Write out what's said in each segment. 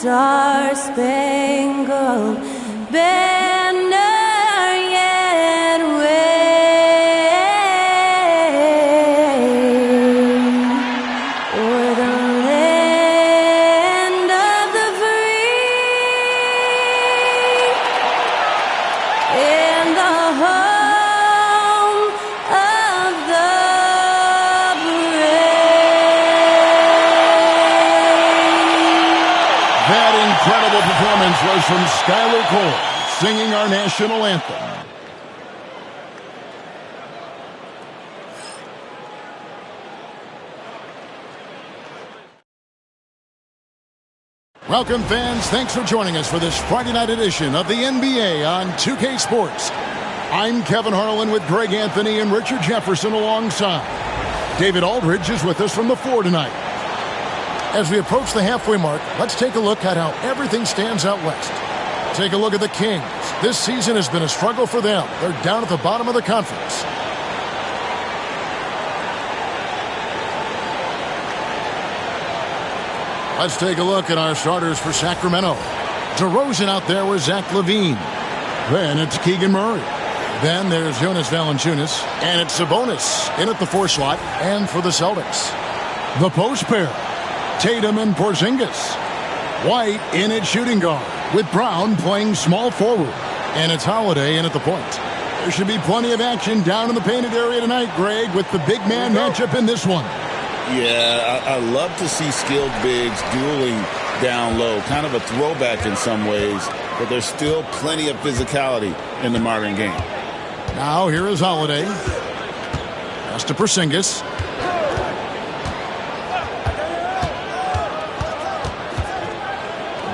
star-spangled banner yet wave o'er the land of the free and the home of the That incredible performance was from Skylar Cole, singing our national anthem. Welcome, fans. Thanks for joining us for this Friday night edition of the NBA on 2K Sports. I'm Kevin Harlan with Greg Anthony and Richard Jefferson alongside. David Aldridge is with us from the floor tonight. As we approach the halfway mark, let's take a look at how everything stands out west. Take a look at the Kings. This season has been a struggle for them. They're down at the bottom of the conference. Let's take a look at our starters for Sacramento. DeRozan out there with Zach LaVine. Then it's Keegan Murray. Then there's Jonas Valanciunas. And it's Sabonis in at the 4 slot. And for the Celtics, the post pair, Tatum and Porzingis. White in at shooting guard, with Brown playing small forward. And it's Holiday in at the point. There should be plenty of action down in the painted area tonight, Greg, with the big man matchup in this one. Yeah, I love to see skilled bigs dueling down low. Kind of a throwback in some ways, but there's still plenty of physicality in the modern game. Now here is Holiday. Pass to Porzingis.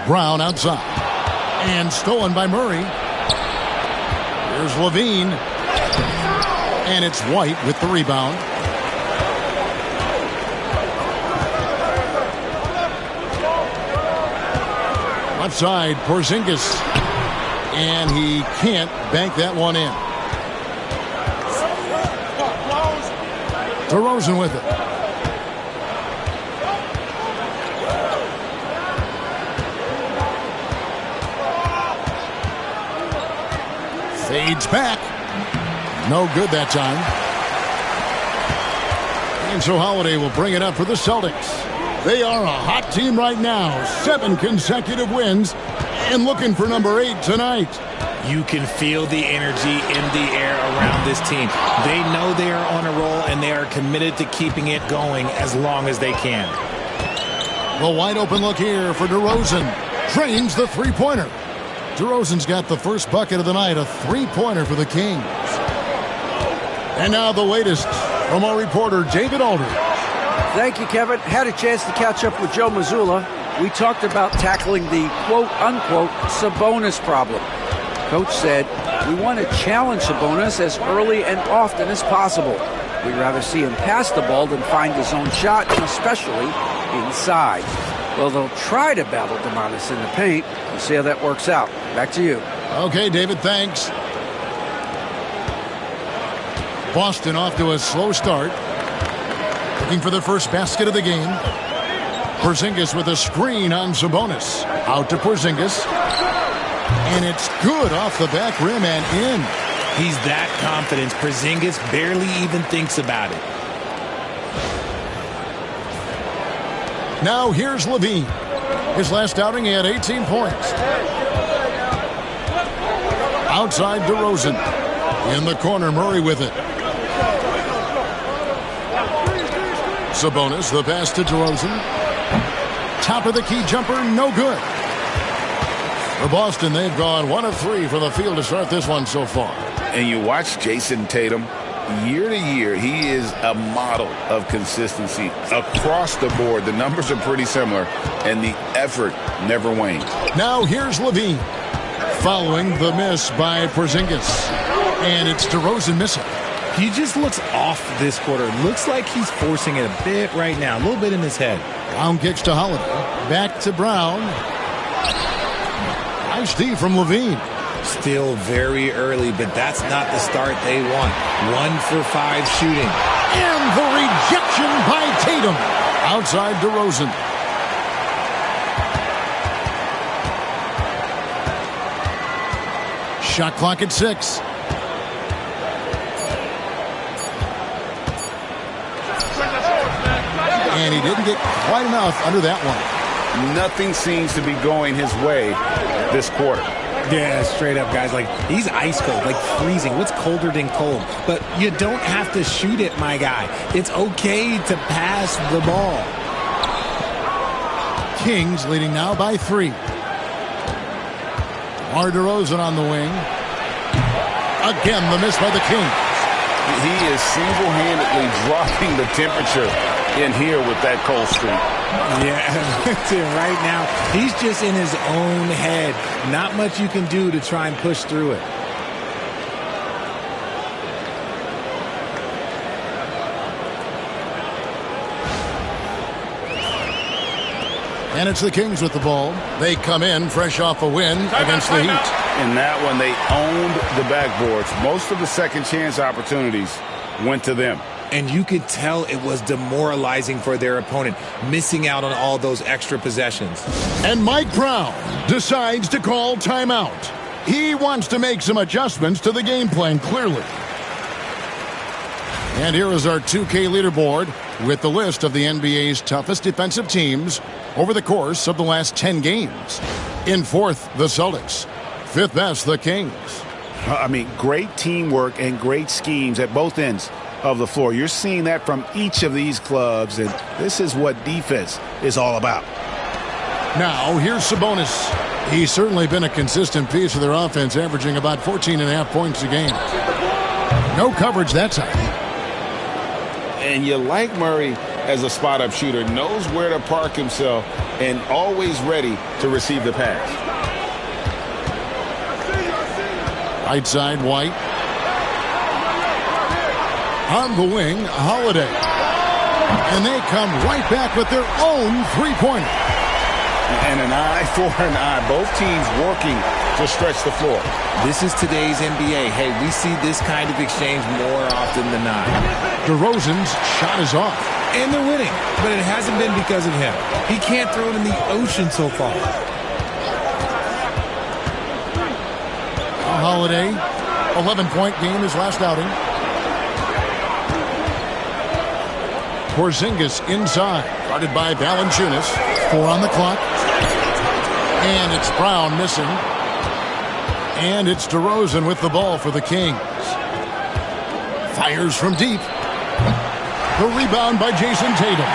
Brown outside. And stolen by Murray. Here's LaVine. And it's White with the rebound. Left side, Porzingis. And he can't bank that one in. DeRozan with it. Fades back. No good that time. And so Holiday will bring it up for the Celtics. They are a hot team right now. 7 consecutive wins and looking for number 8 tonight. You can feel the energy in the air around this team. They know they are on a roll, and they are committed to keeping it going as long as they can. The wide open look here for DeRozan. Drains the three-pointer. DeRozan's got the first bucket of the night, a three-pointer for the Kings. And now the latest from our reporter, David Aldridge. Thank you, Kevin. Had a chance to catch up with Joe Mazzulla. We talked about tackling the quote-unquote Sabonis problem. Coach said, we want to challenge Sabonis as early and often as possible. We'd rather see him pass the ball than find his own shot, and especially inside. Well, they'll try to battle Demonis in the paint. We'll see how that works out. Back to you. Okay, David, thanks. Boston off to a slow start. Looking for the first basket of the game. Porzingis with a screen on Sabonis. Out to Porzingis. And it's good off the back rim and in. He's that confident. Porzingis barely even thinks about it. Now here's LaVine. His last outing, he had 18 points. Outside DeRozan. In the corner, Murray with it. Sabonis, the pass to DeRozan. Top of the key jumper, no good. For Boston, they've gone 1 of 3 from the field to start this one so far. And you watch Jason Tatum, year to year, he is a model of consistency. Across the board, the numbers are pretty similar, and the effort never wanes. Now here's LaVine. Following the miss by Porzingis. And it's DeRozan missing. He just looks off this quarter. Looks like he's forcing it a bit right now. A little bit in his head. Brown kicks to Holiday. Back to Brown. Nice D from LaVine. Still very early, but that's not the start they want. 1 for 5 shooting. And the rejection by Tatum. Outside DeRozan. Shot clock at 6. And he didn't get quite enough under that one. Nothing seems to be going his way this quarter. Yeah, straight up, guys. Like, he's ice cold, like freezing. What's colder than cold? But you don't have to shoot it, my guy. It's okay to pass the ball. Kings leading now by 3. DeRozan on the wing. Again, the miss by the Kings. He is single-handedly dropping the temperature in here with that cold streak. Yeah, that's it right now. He's just in his own head. Not much you can do to try and push through it. And it's the Kings with the ball. They come in fresh off a win against the Heat. In that one, they owned the backboards. Most of the second chance opportunities went to them. And you could tell it was demoralizing for their opponent, missing out on all those extra possessions. And Mike Brown decides to call timeout. He wants to make some adjustments to the game plan, clearly. And here is our 2K leaderboard with the list of the NBA's toughest defensive teams over the course of the last 10 games. In 4th, the Celtics. 5th best, the Kings. I mean, great teamwork and great schemes at both ends of the floor. You're seeing that from each of these clubs, and this is what defense is all about. Now, here's Sabonis. He's certainly been a consistent piece of their offense, averaging about 14.5 points a game. No coverage that time. And you like Murray as a spot-up shooter, knows where to park himself, and always ready to receive the pass. Right side, White. On the wing, Holiday. And they come right back with their own three-pointer. And an eye for an eye. Both teams working to stretch the floor. This is today's NBA. Hey, we see this kind of exchange more often than not. DeRozan's shot is off. And they're winning, but it hasn't been because of him. He can't throw it in the ocean so far. Holiday, 11-point game his last outing. Porzingis inside, guarded by Valanciunas. 4 on the clock. And it's Brown missing. And it's DeRozan with the ball for the Kings. Fires from deep. The rebound by Jason Tatum.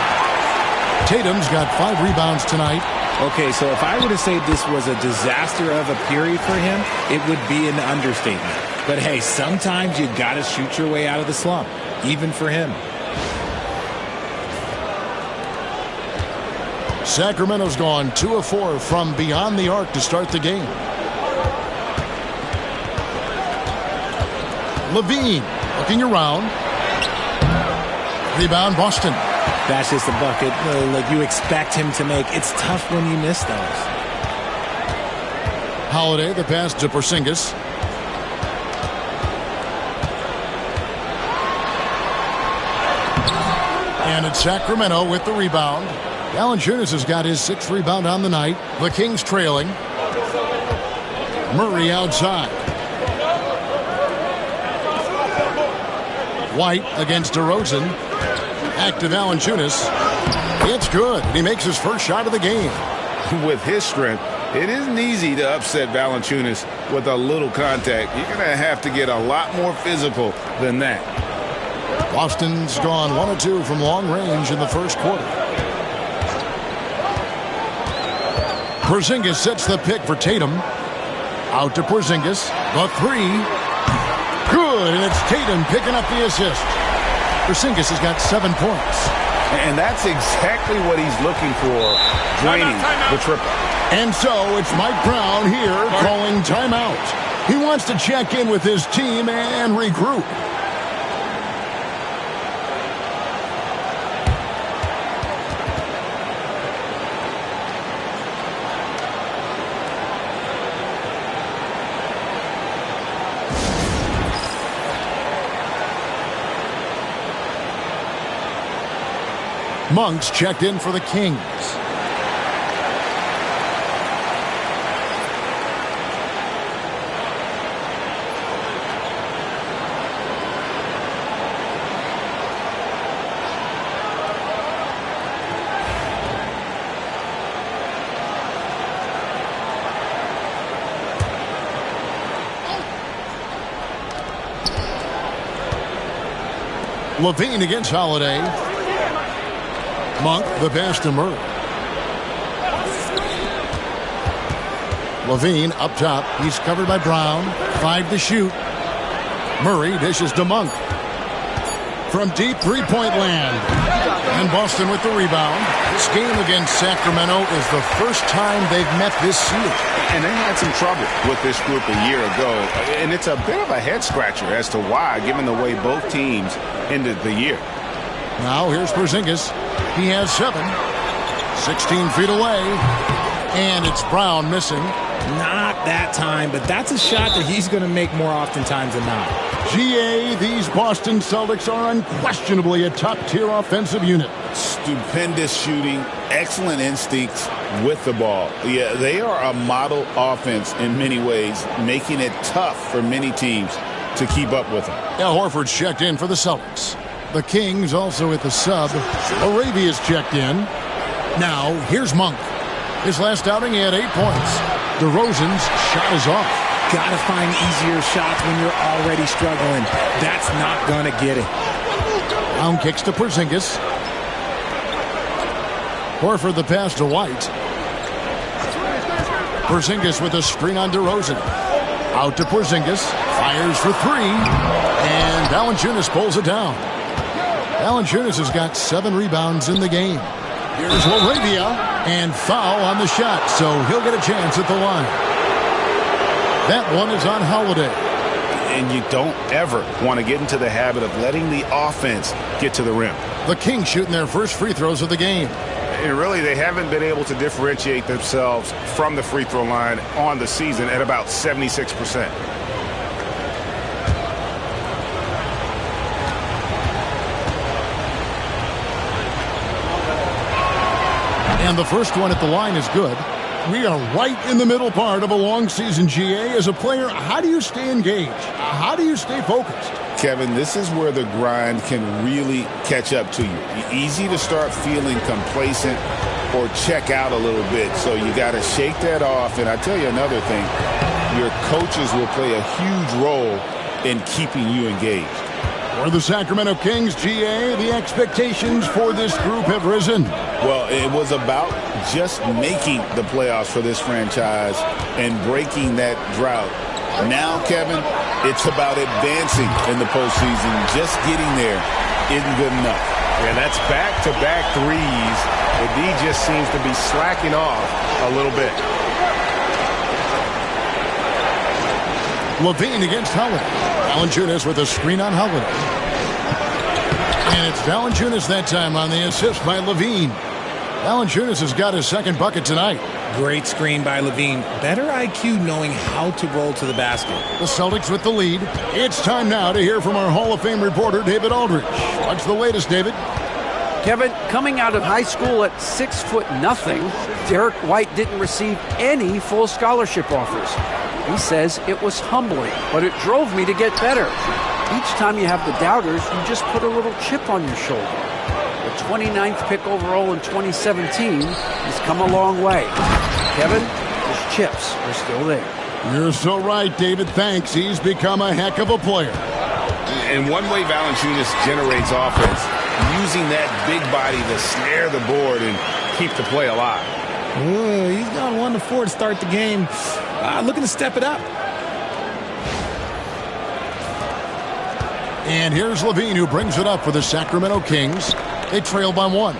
Tatum's got 5 rebounds tonight. Okay, so if I were to say this was a disaster of a period for him, it would be an understatement. But hey, sometimes you got to shoot your way out of the slump, even for him. Sacramento's gone 2 of 4 from beyond the arc to start the game. Levine looking around. Rebound, Boston. That's just a bucket like you expect him to make. It's tough when you miss those. Holiday, the pass to Porzingis. And it's Sacramento with the rebound. Valanciunas has got his 6th rebound on the night. The Kings trailing. Murray outside. White against DeRozan. Back to Valanciunas. It's good. He makes his first shot of the game. With his strength, it isn't easy to upset Valanciunas with a little contact. You're going to have to get a lot more physical than that. Boston's gone 1 of 2 from long range in the first quarter. Porzingis sets the pick for Tatum. Out to Porzingis. The 3. Good, and it's Tatum picking up the assist. Porzingis has got 7 points. And that's exactly what he's looking for, draining the triple. And so it's Mike Brown here calling timeout. He wants to check in with his team and regroup. Monk's checked in for the Kings. Levine against Holiday. Monk, the pass to Murray. Levine up top. He's covered by Brown. 5 to shoot. Murray dishes to Monk. From deep three-point land. And Boston with the rebound. This game against Sacramento is the first time they've met this season. And they had some trouble with this group a year ago. And it's a bit of a head-scratcher as to why, given the way both teams ended the year. Now here's Porzingis. He has 7. 16 feet away. And it's Brown missing. Not that time, but that's a shot that he's going to make more oftentimes than not. GA, these Boston Celtics are unquestionably a top-tier offensive unit. Stupendous shooting, excellent instincts with the ball. Yeah, they are a model offense in many ways, making it tough for many teams to keep up with them. Al Horford's checked in for the Celtics. The Kings also at the sub. Arabia's checked in. Now, here's Monk. His last outing, he had 8 points. DeRozan's shot is off. Gotta find easier shots when you're already struggling. That's not gonna get it. Brown kicks to Porzingis. Horford the pass to White. Porzingis with a screen on DeRozan. Out to Porzingis. Fires for 3. And Valanciunas pulls it down. Valanciunas has got 7 rebounds in the game. Here's Laravia. And foul on the shot, so he'll get a chance at the line. That one is on Holiday. And you don't ever want to get into the habit of letting the offense get to the rim. The Kings shooting their first free throws of the game. And really, they haven't been able to differentiate themselves from the free throw line on the season at about 76%. And the first one at the line is good. We are right in the middle part of a long season, GA. As a player, how do you stay engaged? How do you stay focused? Kevin, this is where the grind can really catch up to you. Easy to start feeling complacent or check out a little bit. So you got to shake that off. And I tell you another thing, your coaches will play a huge role in keeping you engaged. For the Sacramento Kings, GA, the expectations for this group have risen. Well, it was about just making the playoffs for this franchise and breaking that drought. Now, Kevin, it's about advancing in the postseason. Just getting there isn't good enough. And that's back-to-back threes. The D just seems to be slacking off a little bit. Levine against Holiday. Valanciunas with a screen on Holiday. And it's Valanciunas that time on the assist by Levine. Valanciunas has got his second bucket tonight. Great screen by Levine. Better IQ knowing how to roll to the basket. The Celtics with the lead. It's time now to hear from our Hall of Fame reporter, David Aldridge. What's the latest, David? Kevin, coming out of high school at 6'0", Derek White didn't receive any full scholarship offers. He says it was humbling, but it drove me to get better. Each time you have the doubters, you just put a little chip on your shoulder. The 29th pick overall in 2017 has come a long way. Kevin, his chips are still there. You're so right, David. Thanks. He's become a heck of a player. And one way Valanciunas generates offense, using that big body to snare the board and keep the play alive. Ooh, he's gone 1 to 4 to start the game. Looking to step it up. And here's Levine, who brings it up for the Sacramento Kings. They trail by 1.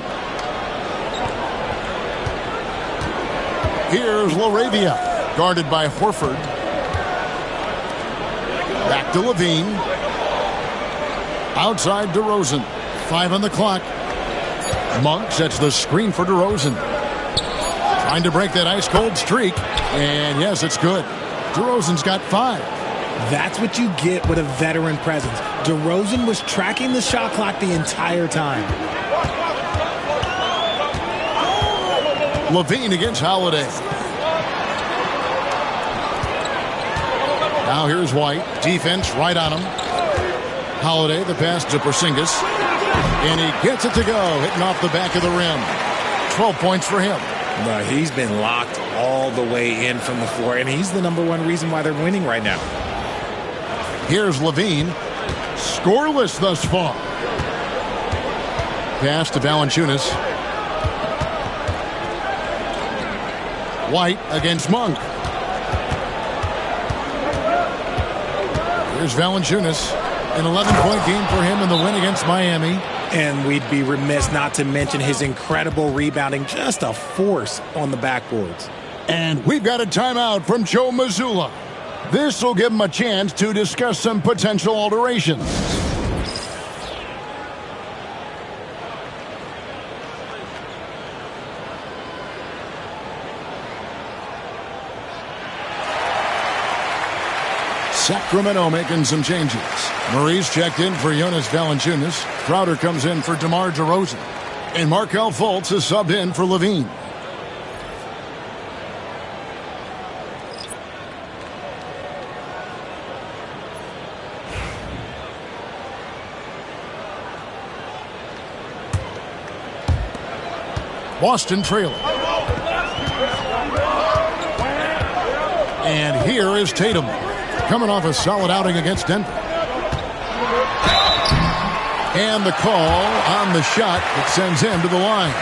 Here's Laravia, guarded by Horford. Back to Levine. Outside DeRozan. 5 on the clock. Monk sets the screen for DeRozan. Trying to break that ice-cold streak. And yes, it's good. DeRozan's got 5. That's what you get with a veteran presence. DeRozan was tracking the shot clock the entire time. Levine against Holiday. Now here's White. Defense right on him. Holiday, the pass to Porzingis. And he gets it to go, hitting off the back of the rim. 12 points for him. But he's been locked all the way in from the floor, and he's the #1 reason why they're winning right now. Here's Levine. Scoreless thus far. pass to Valanciunas. White against Monk. Here's Valanciunas. An 11-point game for him in the win against Miami. And we'd be remiss not to mention his incredible rebounding. Just a force on the backboards. And we've got a timeout from Joe Mazzulla. This will give him a chance to discuss some potential alterations. Sacramento making some changes. Murray's checked in for Jonas Valanciunas. Crowder comes in for DeMar DeRozan. And Markelle Fultz is subbed in for Levine. Boston trailing. And here is Tatum, coming off a solid outing against Denver. And the call on the shot that sends him to the line.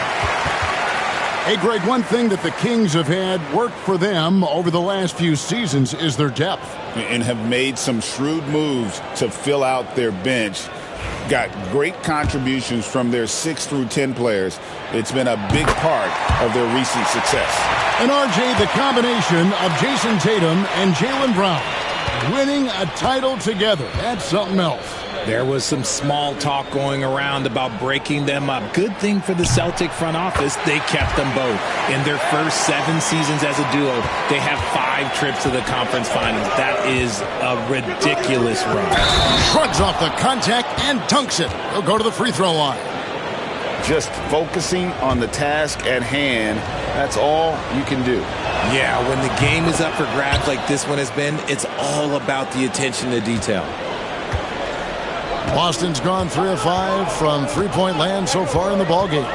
Hey, Greg, one thing that the Kings have had work for them over the last few seasons is their depth. And have made some shrewd moves to fill out their bench. Got great contributions from their 6 through 10 players. It's been a big part of their recent success. And RJ, the combination of Jason Tatum and Jaylen Brown winning a title together, that's something else. There was some small talk going around about breaking them up. Good thing for the Celtic front office, they kept them both. In their first 7 seasons as a duo, they have 5 trips to the conference finals. That is a ridiculous run. Shrugs off the contact and dunks it. He'll go to the free throw line. Just focusing on the task at hand, that's all you can do. Yeah, when the game is up for grabs like this one has been, it's all about the attention to detail. Boston's gone 3 of 5 from three-point land so far in the ballgame.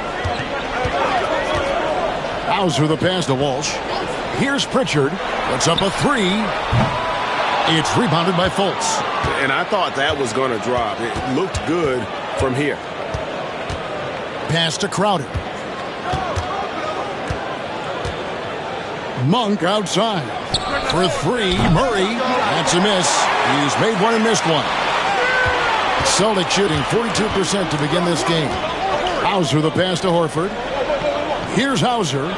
Hauser the pass to Walsh. Here's Pritchard. Puts up a 3. It's rebounded by Fultz. And I thought that was going to drop. It looked good from here. Pass to Crowder. Monk outside. For 3, Murray. That's a miss. He's made one and missed one. Celtics shooting 42% to begin this game. Hauser the pass to Horford. Here's Hauser.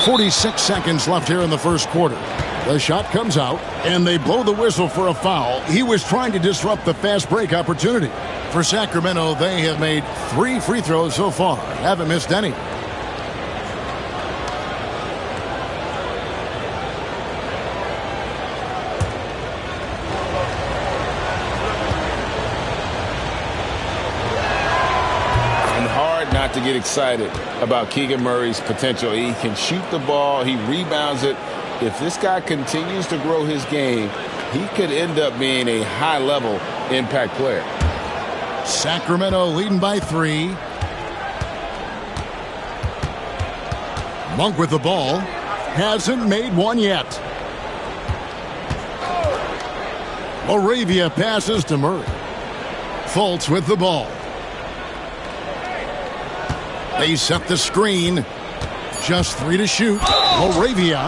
46 seconds left here in the first quarter. The shot comes out, and they blow the whistle for a foul. He was trying to disrupt the fast break opportunity. For Sacramento, they have made 3 free throws so far. Haven't missed any. To get excited about Keegan Murray's potential. He can shoot the ball. He rebounds it. If this guy continues to grow his game, he could end up being a high-level impact player. Sacramento leading by 3. Monk with the ball. Hasn't made one yet. Moravia passes to Murray. Fultz with the ball. They set the screen. Just 3 to shoot. Moravia.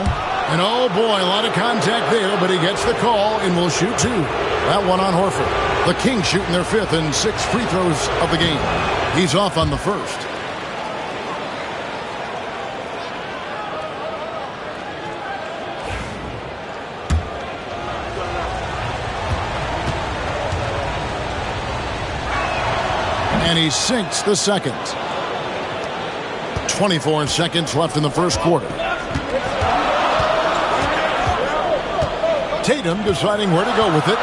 And oh boy, a lot of contact there, but he gets the call and will shoot 2. That one on Horford. The Kings shooting their 5th and 6th free throws of the game. He's off on the first. And he sinks the second. 24 seconds left in the first quarter. Tatum deciding where to go with it.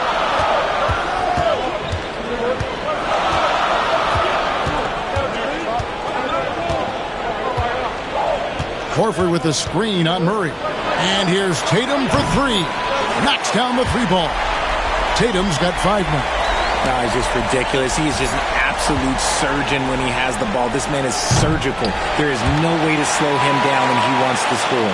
Horford with the screen on Murray. And here's Tatum for 3. Knocks down the 3-ball. Tatum's got 5 now. No, it's just ridiculous. He is just an absolute surgeon when he has the ball. This man is surgical. There is no way to slow him down when he wants to score.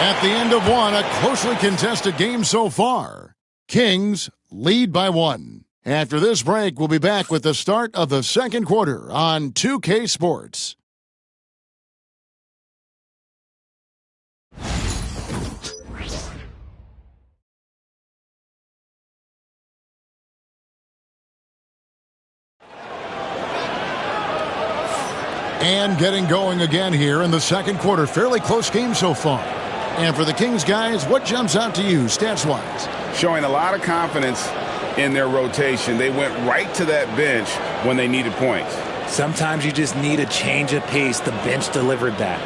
At the end of one, a closely contested game so far. Kings lead by 1. After this break, we'll be back with the start of the second quarter on 2K Sports. And getting going again here in the second quarter. Fairly close game so far. And for the Kings guys, what jumps out to you stats-wise? Showing a lot of confidence in their rotation. They went right to that bench when they needed points. Sometimes you just need a change of pace. The bench delivered that.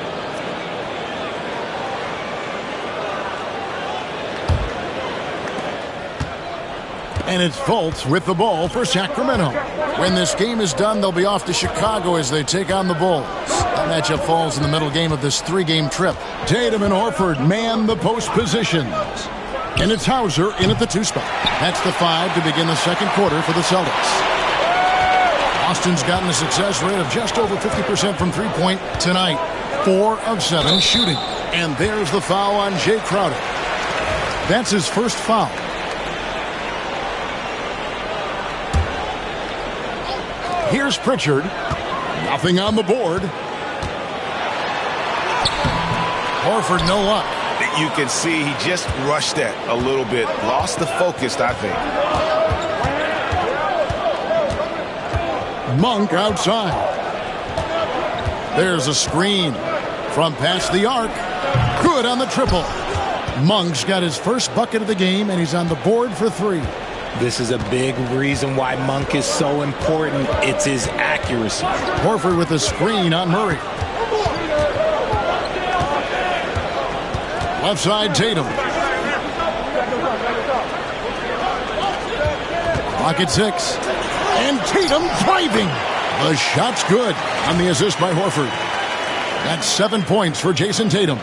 And it's Fultz with the ball for Sacramento. When this game is done, they'll be off to Chicago as they take on the Bulls. That matchup falls in the middle game of this three-game trip. Tatum and Horford man the post positions. And it's Hauser in at the 2 spot. That's the 5 to begin the second quarter for the Celtics. Boston's gotten a success rate of just over 50% from three-point tonight. 4 of 7 shooting. And there's the foul on Jay Crowder. That's his first foul. Here's Pritchard. Nothing on the board. Horford, no luck. You can see he just rushed that a little bit. Lost the focus, I think. Monk outside. There's a screen from past the arc. Good on the triple. Monk's got his first bucket of the game, and he's on the board for 3. This is a big reason why Monk is so important. It's his accuracy. Horford with a screen on Murray. Left side, Tatum. Pocket 6. And Tatum driving. The shot's good on the assist by Horford. That's 7 points for Jason Tatum.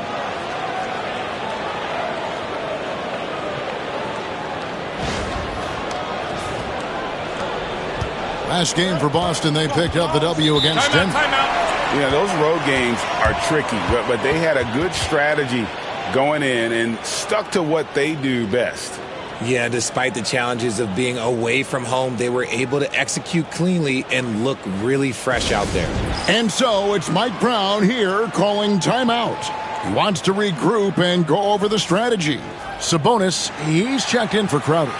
Last game for Boston, they picked up the W against Denver. Yeah, those road games are tricky, but they had a good strategy going in and stuck to what they do best. Yeah, despite the challenges of being away from home, they were able to execute cleanly and look really fresh out there. And so it's Mike Brown here calling timeout. He wants to regroup and go over the strategy. Sabonis, he's checked in for Crowder.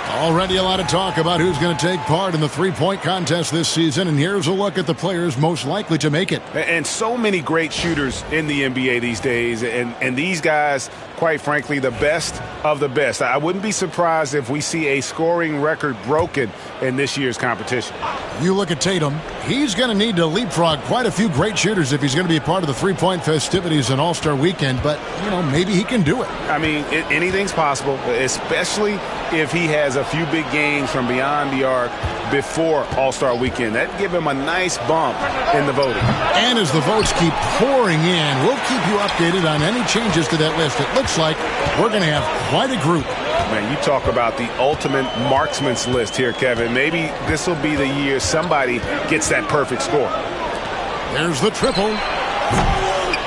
Already a lot of talk about who's going to take part in the three-point contest this season, and here's a look at the players most likely to make it. And so many great shooters in the NBA these days, and these guys, quite frankly, the best of the best. I wouldn't be surprised if we see a scoring record broken in this year's competition. You look at Tatum, he's going to need to leapfrog quite a few great shooters if he's going to be a part of the three-point festivities on All-Star Weekend, but, maybe he can do it. I mean, anything's possible, especially if he has a few big games from beyond the arc before All-Star Weekend. That'd give him a nice bump in the voting. And as the votes keep pouring in, we'll keep you updated on any changes to that list. It looks like we're going to have quite a group. Man, you talk about the ultimate marksman's list here, Kevin. Maybe this will be the year somebody gets that perfect score. There's the triple.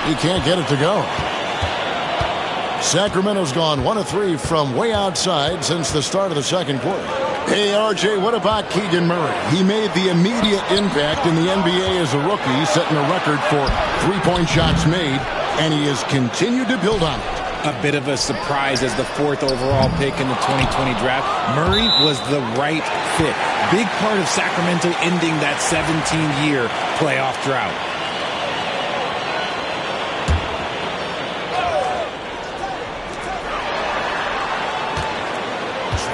He can't get it to go. Sacramento's gone 1 of 3 from way outside since the start of the second quarter. Hey, RJ, what about Keegan Murray? He made the immediate impact in the NBA as a rookie, setting a record for three-point shots made, and he has continued to build on it. A bit of a surprise as the 4th overall pick in the 2020 draft. Murray was the right fit. Big part of Sacramento ending that 17-year playoff drought.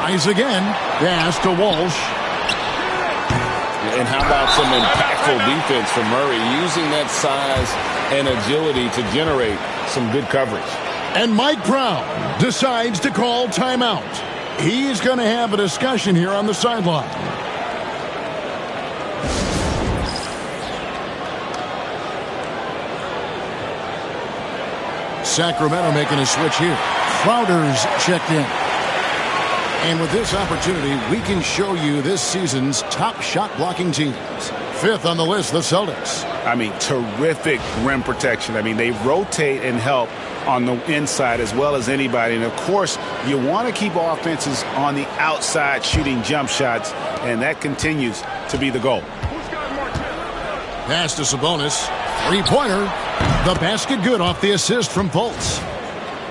Tries again. Pass to Walsh. And how about some impactful defense from Murray, using that size and agility to generate some good coverage. And Mike Brown decides to call timeout. He's going to have a discussion here on the sideline. Sacramento making a switch here. Crowder's checked in. And with this opportunity, we can show you this season's top shot blocking teams. 5th on the list, the Celtics. I mean, terrific rim protection. I mean, they rotate and help on the inside as well as anybody. And, of course, you want to keep offenses on the outside shooting jump shots, and that continues to be the goal. Pass to Sabonis. Three-pointer. The basket good off the assist from Fultz.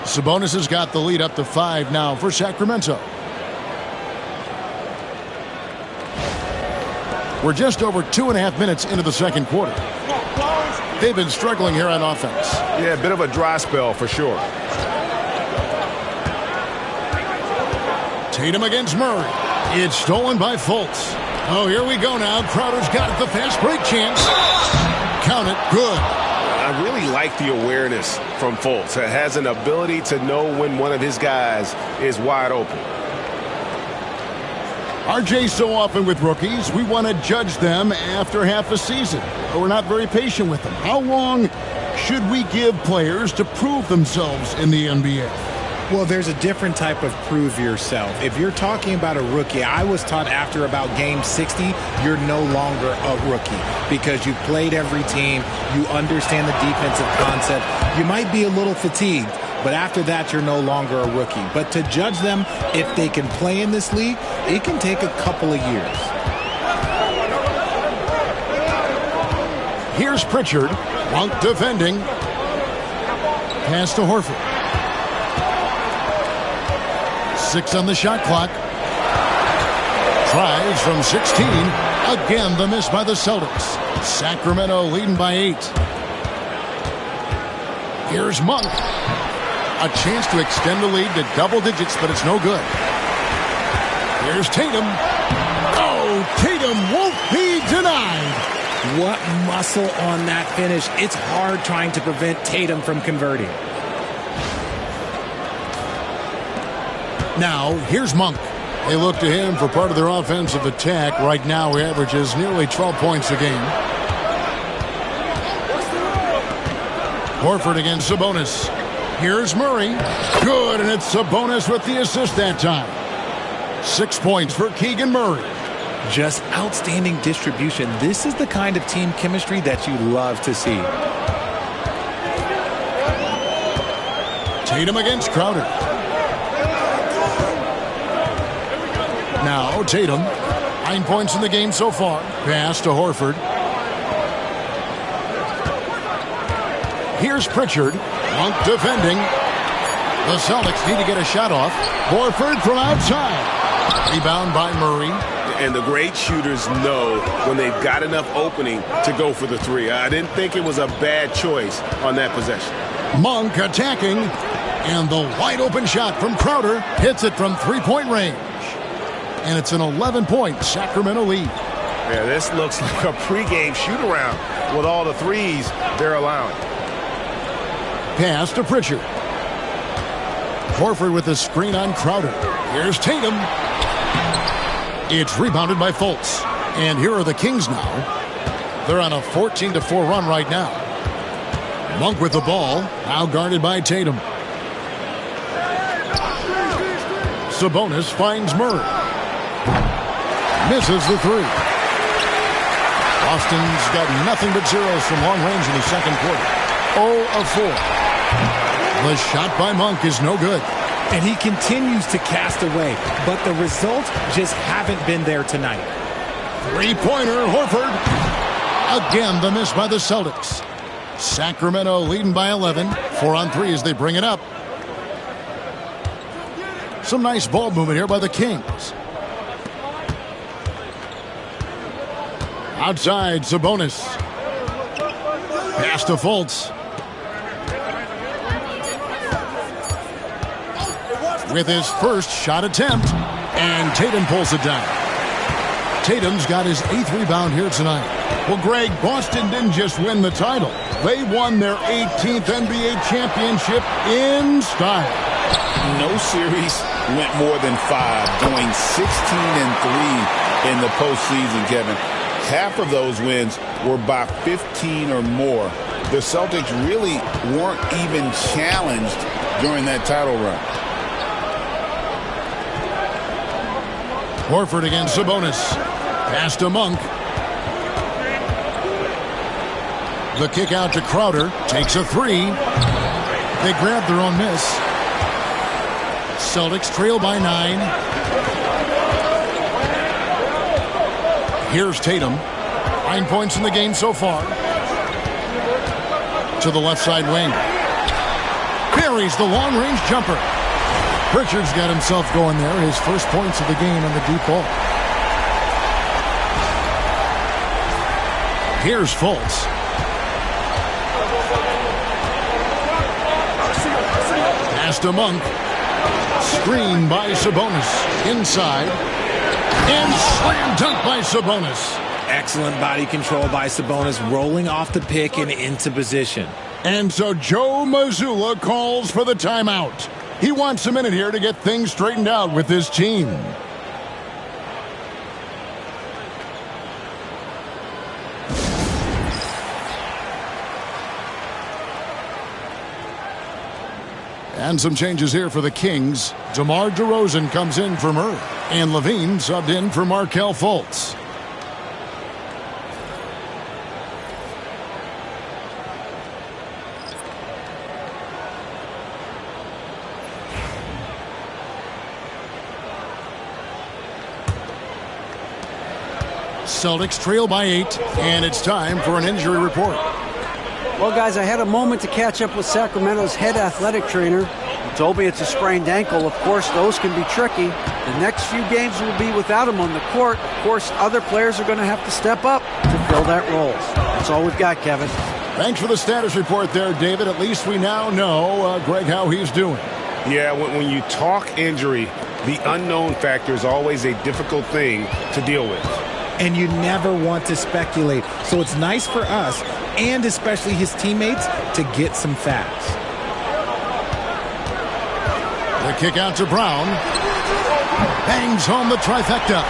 Sabonis has got the lead up to 5 now for Sacramento. We're just over 2.5 minutes into the second quarter. They've been struggling here on offense. Yeah, a bit of a dry spell for sure. Tatum against Murray. It's stolen by Fultz. Oh, here we go now. Crowder's got it, the fast break chance. Count it. Good. I really like the awareness from Fultz. It has an ability to know when one of his guys is wide open. RJ, so often with rookies, we want to judge them after half a season. But we're not very patient with them. How long should we give players to prove themselves in the NBA? Well, there's a different type of prove yourself. If you're talking about a rookie, I was taught after about game 60, you're no longer a rookie because you played every team, you understand the defensive concept. You might be a little fatigued, but after that, you're no longer a rookie. But to judge them, if they can play in this league, it can take a couple of years. Here's Pritchard. Monk defending. Pass to Horford. 6 on the shot clock. Tries from 16. Again, the miss by the Celtics. Sacramento leading by 8. Here's Monk. A chance to extend the lead to double digits, but it's no good. Here's Tatum. Oh, Tatum won't be denied. What muscle on that finish. It's hard trying to prevent Tatum from converting. Now, here's Monk. They look to him for part of their offensive attack. Right now, he averages nearly 12 points a game. Horford against Sabonis. Here's Murray. Good, and it's Sabonis with the assist that time. 6 points for Keegan Murray. Just outstanding distribution. This is the kind of team chemistry that you love to see. Tatum against Crowder. Now Tatum. 9 points in the game so far. Pass to Horford. Here's Pritchard. Monk defending. The Celtics need to get a shot off. Horford from outside. Rebound by Murray. And the great shooters know when they've got enough opening to go for the three. I didn't think it was a bad choice on that possession. Monk attacking. And the wide open shot from Crowder hits it from three-point range. And it's an 11-point Sacramento lead. Yeah, this looks like a pregame shoot-around with all the threes they're allowing. Pass to Pritchard. Horford with a screen on Crowder. Here's Tatum. It's rebounded by Fultz. And here are the Kings now. They're on a 14-4 run right now. Monk with the ball. Now guarded by Tatum. Sabonis finds Murray. Misses the three. Boston's got nothing but zeros from long range in the second quarter. 0 of 4. The shot by Monk is no good. And he continues to cast away, but the results just haven't been there tonight. Three-pointer, Horford. Again, the miss by the Celtics. Sacramento leading by 11. 4 on 3 as they bring it up. Some nice ball movement here by the Kings. Outside, Sabonis. Pass to Fultz. With his first shot attempt. And Tatum pulls it down. Tatum's got his 8th rebound here tonight. Well, Greg, Boston didn't just win the title. They won their 18th NBA championship in style. No series went more than 5, going 16-3 in the postseason, Kevin. Half of those wins were by 15 or more. The Celtics really weren't even challenged during that title run. Horford against Sabonis. Pass to Monk. The kick out to Crowder. Takes a three. They grab their own miss. Celtics trail by 9. Here's Tatum. 9 points in the game so far. To the left side wing. Buries the long-range jumper. Pritchard's got himself going there. His first points of the game on the deep ball. Here's Fultz. Pass to Monk. Screen by Sabonis. Inside. And slam dunk by Sabonis. Excellent body control by Sabonis, rolling off the pick and into position. And so Joe Mazzulla calls for the timeout. He wants a minute here to get things straightened out with his team. And some changes here for the Kings. DeMar DeRozan comes in for Murray. And Levine subbed in for Markelle Fultz. Celtics trail by 8, and it's time for an injury report. Well, guys, I had a moment to catch up with Sacramento's head athletic trainer. He told me it's a sprained ankle. Of course, those can be tricky. The next few games will be without him on the court. Of course, other players are going to have to step up to fill that role. That's all we've got, Kevin. Thanks for the status report there, David. At least we now know, Greg, how he's doing. Yeah, when you talk injury, the unknown factor is always a difficult thing to deal with. And you never want to speculate. So it's nice for us, and especially his teammates, to get some facts. The kick out to Brown. Bangs home the trifecta.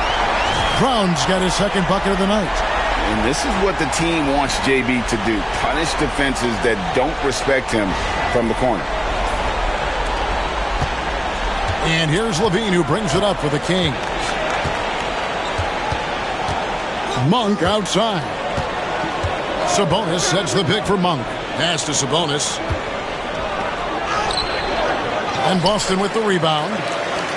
Brown's got his second bucket of the night. And this is what the team wants JB to do. Punish defenses that don't respect him from the corner. And here's Levine, who brings it up for the Kings. Monk outside. Sabonis sets the pick for Monk. Pass to Sabonis. And Boston with the rebound.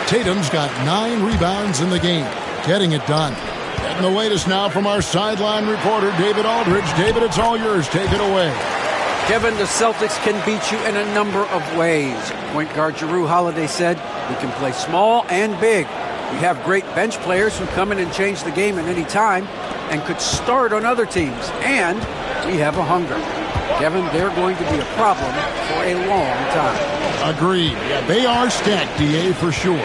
Tatum's got 9 rebounds in the game. Getting it done. Getting the latest now from our sideline reporter, David Aldridge. David, it's all yours. Take it away. Kevin, the Celtics can beat you in a number of ways. Point guard Jrue Holiday said, we can play small and big. We have great bench players who come in and change the game at any time and could start on other teams. And we have a hunger. Kevin, they're going to be a problem for a long time. Agreed. Yeah, they are stacked, DA, for sure.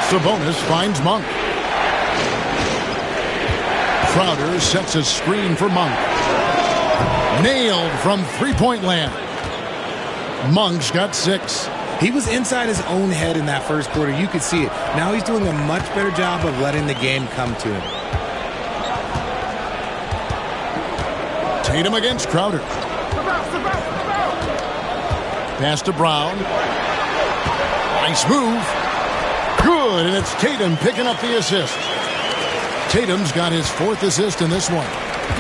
Sabonis finds Monk. Crowder sets a screen for Monk. Nailed from three-point land. Monk's got 6. He was inside his own head in that first quarter. You could see it. Now he's doing a much better job of letting the game come to him. Tatum against Crowder. Pass to Brown. Nice move. Good, and it's Tatum picking up the assist. Tatum's got his 4th assist in this one.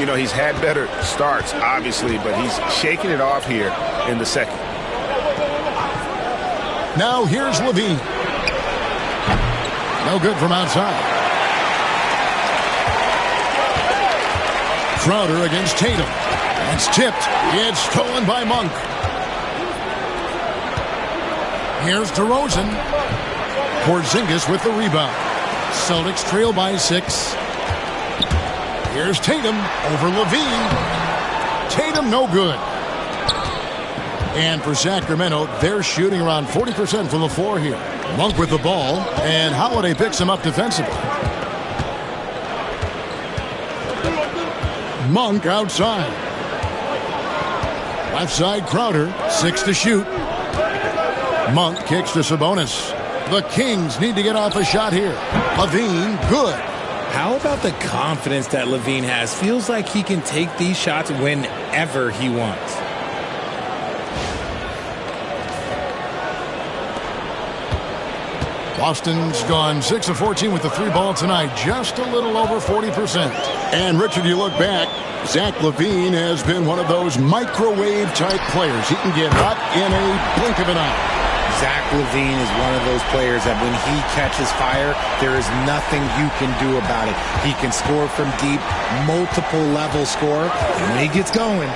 You know, he's had better starts, obviously, but he's shaking it off here in the second. Now here's Levine. No good from outside. Crowder against Tatum. It's tipped. It's stolen by Monk. Here's DeRozan. Porzingis with the rebound. Celtics trail by 6. Here's Tatum over Levine. Tatum no good. And for Sacramento, they're shooting around 40% from the floor here. Monk with the ball, and Holiday picks him up defensively. Monk outside. Left side Crowder, 6 to shoot. Monk kicks to Sabonis. The Kings need to get off a shot here. Levine, good. How about the confidence that Levine has? Feels like he can take these shots whenever he wants. Boston's gone 6 of 14 with the 3 ball tonight. Just a little over 40%. And, Richard, you look back, Zach LaVine has been one of those microwave-type players. He can get hot in a blink of an eye. Zach LaVine is one of those players that when he catches fire, there is nothing you can do about it. He can score from deep, multiple-level score, and when he gets going,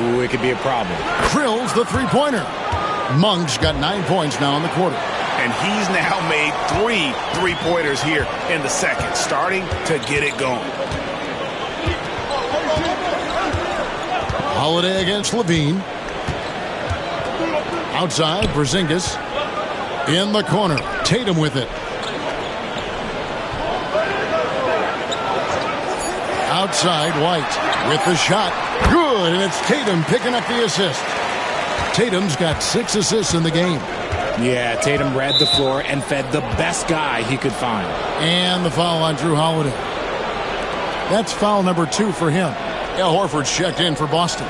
ooh, it could be a problem. Drills the three-pointer. Monk's got 9 points now in the quarter. And he's now made 3 three-pointers here in the second, starting to get it going. Holiday against LaVine. Outside, Porzingis. In the corner, Tatum with it. Outside, White with the shot. Good, and it's Tatum picking up the assist. Tatum's got 6 assists in the game. Yeah, Tatum read the floor and fed the best guy he could find. And the foul on Drew Holiday. That's foul number 2 for him. Al Horford's checked in for Boston.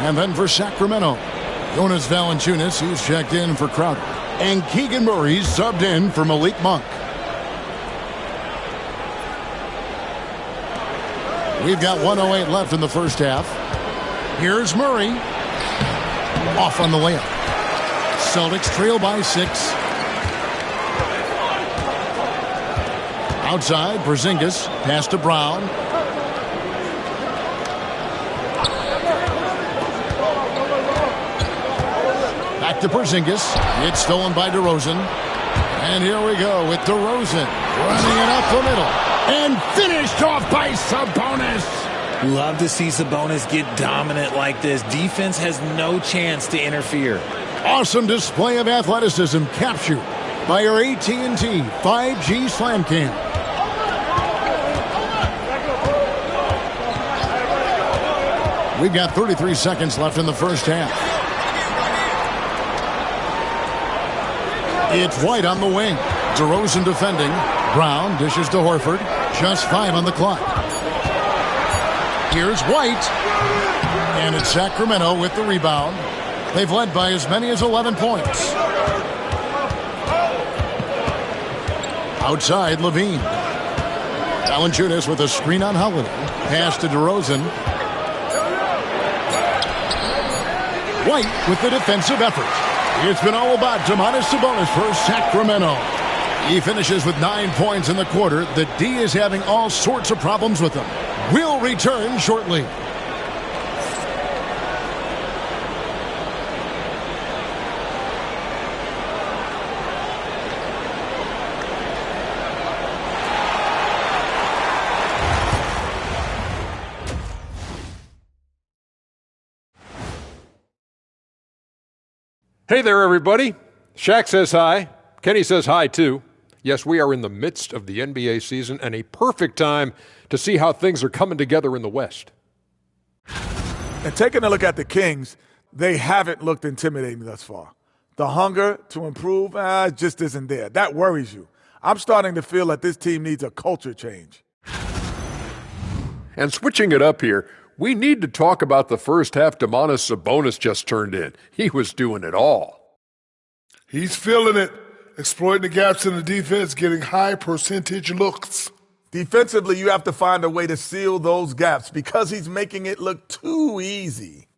And then for Sacramento, Jonas Valanciunas, he's checked in for Crowder. And Keegan Murray's subbed in for Malik Monk. We've got 1:08 left in the first half. Here's Murray. Off on the layup. Celtics trail by 6. Outside, Porzingis. Pass to Brown. Back to Porzingis. It's stolen by DeRozan. And here we go with DeRozan. Running it up the middle. And finished off by Sabonis. Love to see Sabonis get dominant like this. Defense has no chance to interfere. Awesome display of athleticism captured by our AT&T 5G Slam Cam. We've got 33 seconds left in the first half. It's White on the wing. DeRozan defending. Brown dishes to Horford. Just 5 on the clock. Here's White. And it's Sacramento with the rebound. They've led by as many as 11 points. Outside, LaVine. Valanciunas with a screen on Holiday. Pass to DeRozan. White with the defensive effort. It's been all about Domantas Sabonis for Sacramento. He finishes with 9 points in the quarter. The D is having all sorts of problems with him. We'll return shortly. Hey there, everybody. Shaq says hi. Kenny says hi, too. Yes, we are in the midst of the NBA season and a perfect time to see how things are coming together in the West. And taking a look at the Kings, they haven't looked intimidating thus far. The hunger to improve just isn't there. That worries you. I'm starting to feel that this team needs a culture change. And switching it up here, we need to talk about the first half Domantas Sabonis just turned in. He was doing it all. He's feeling it, exploiting the gaps in the defense, getting high percentage looks. Defensively, you have to find a way to seal those gaps because he's making it look too easy.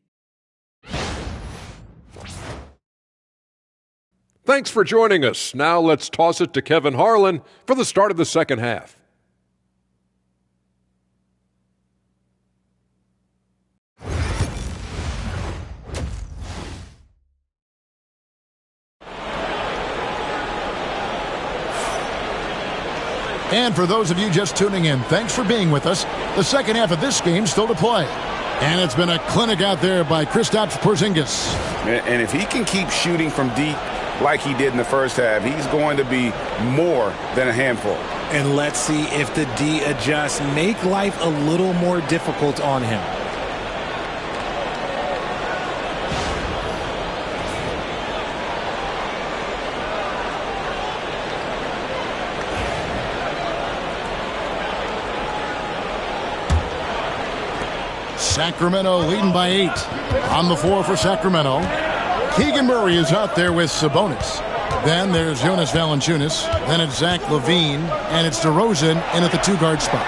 Thanks for joining us. Now let's toss it to Kevin Harlan for the start of the second half. And for those of you just tuning in, thanks for being with us. The second half of this game still to play. And it's been a clinic out there by Kristaps Porzingis. And if he can keep shooting from deep like he did in the first half, he's going to be more than a handful. And let's see if the D adjusts. Make life a little more difficult on him. Sacramento leading by 8. On the floor for Sacramento. Keegan Murray is out there with Sabonis. Then there's Jonas Valanciunas. Then it's Zach LaVine. And it's DeRozan in at the 2-guard spot.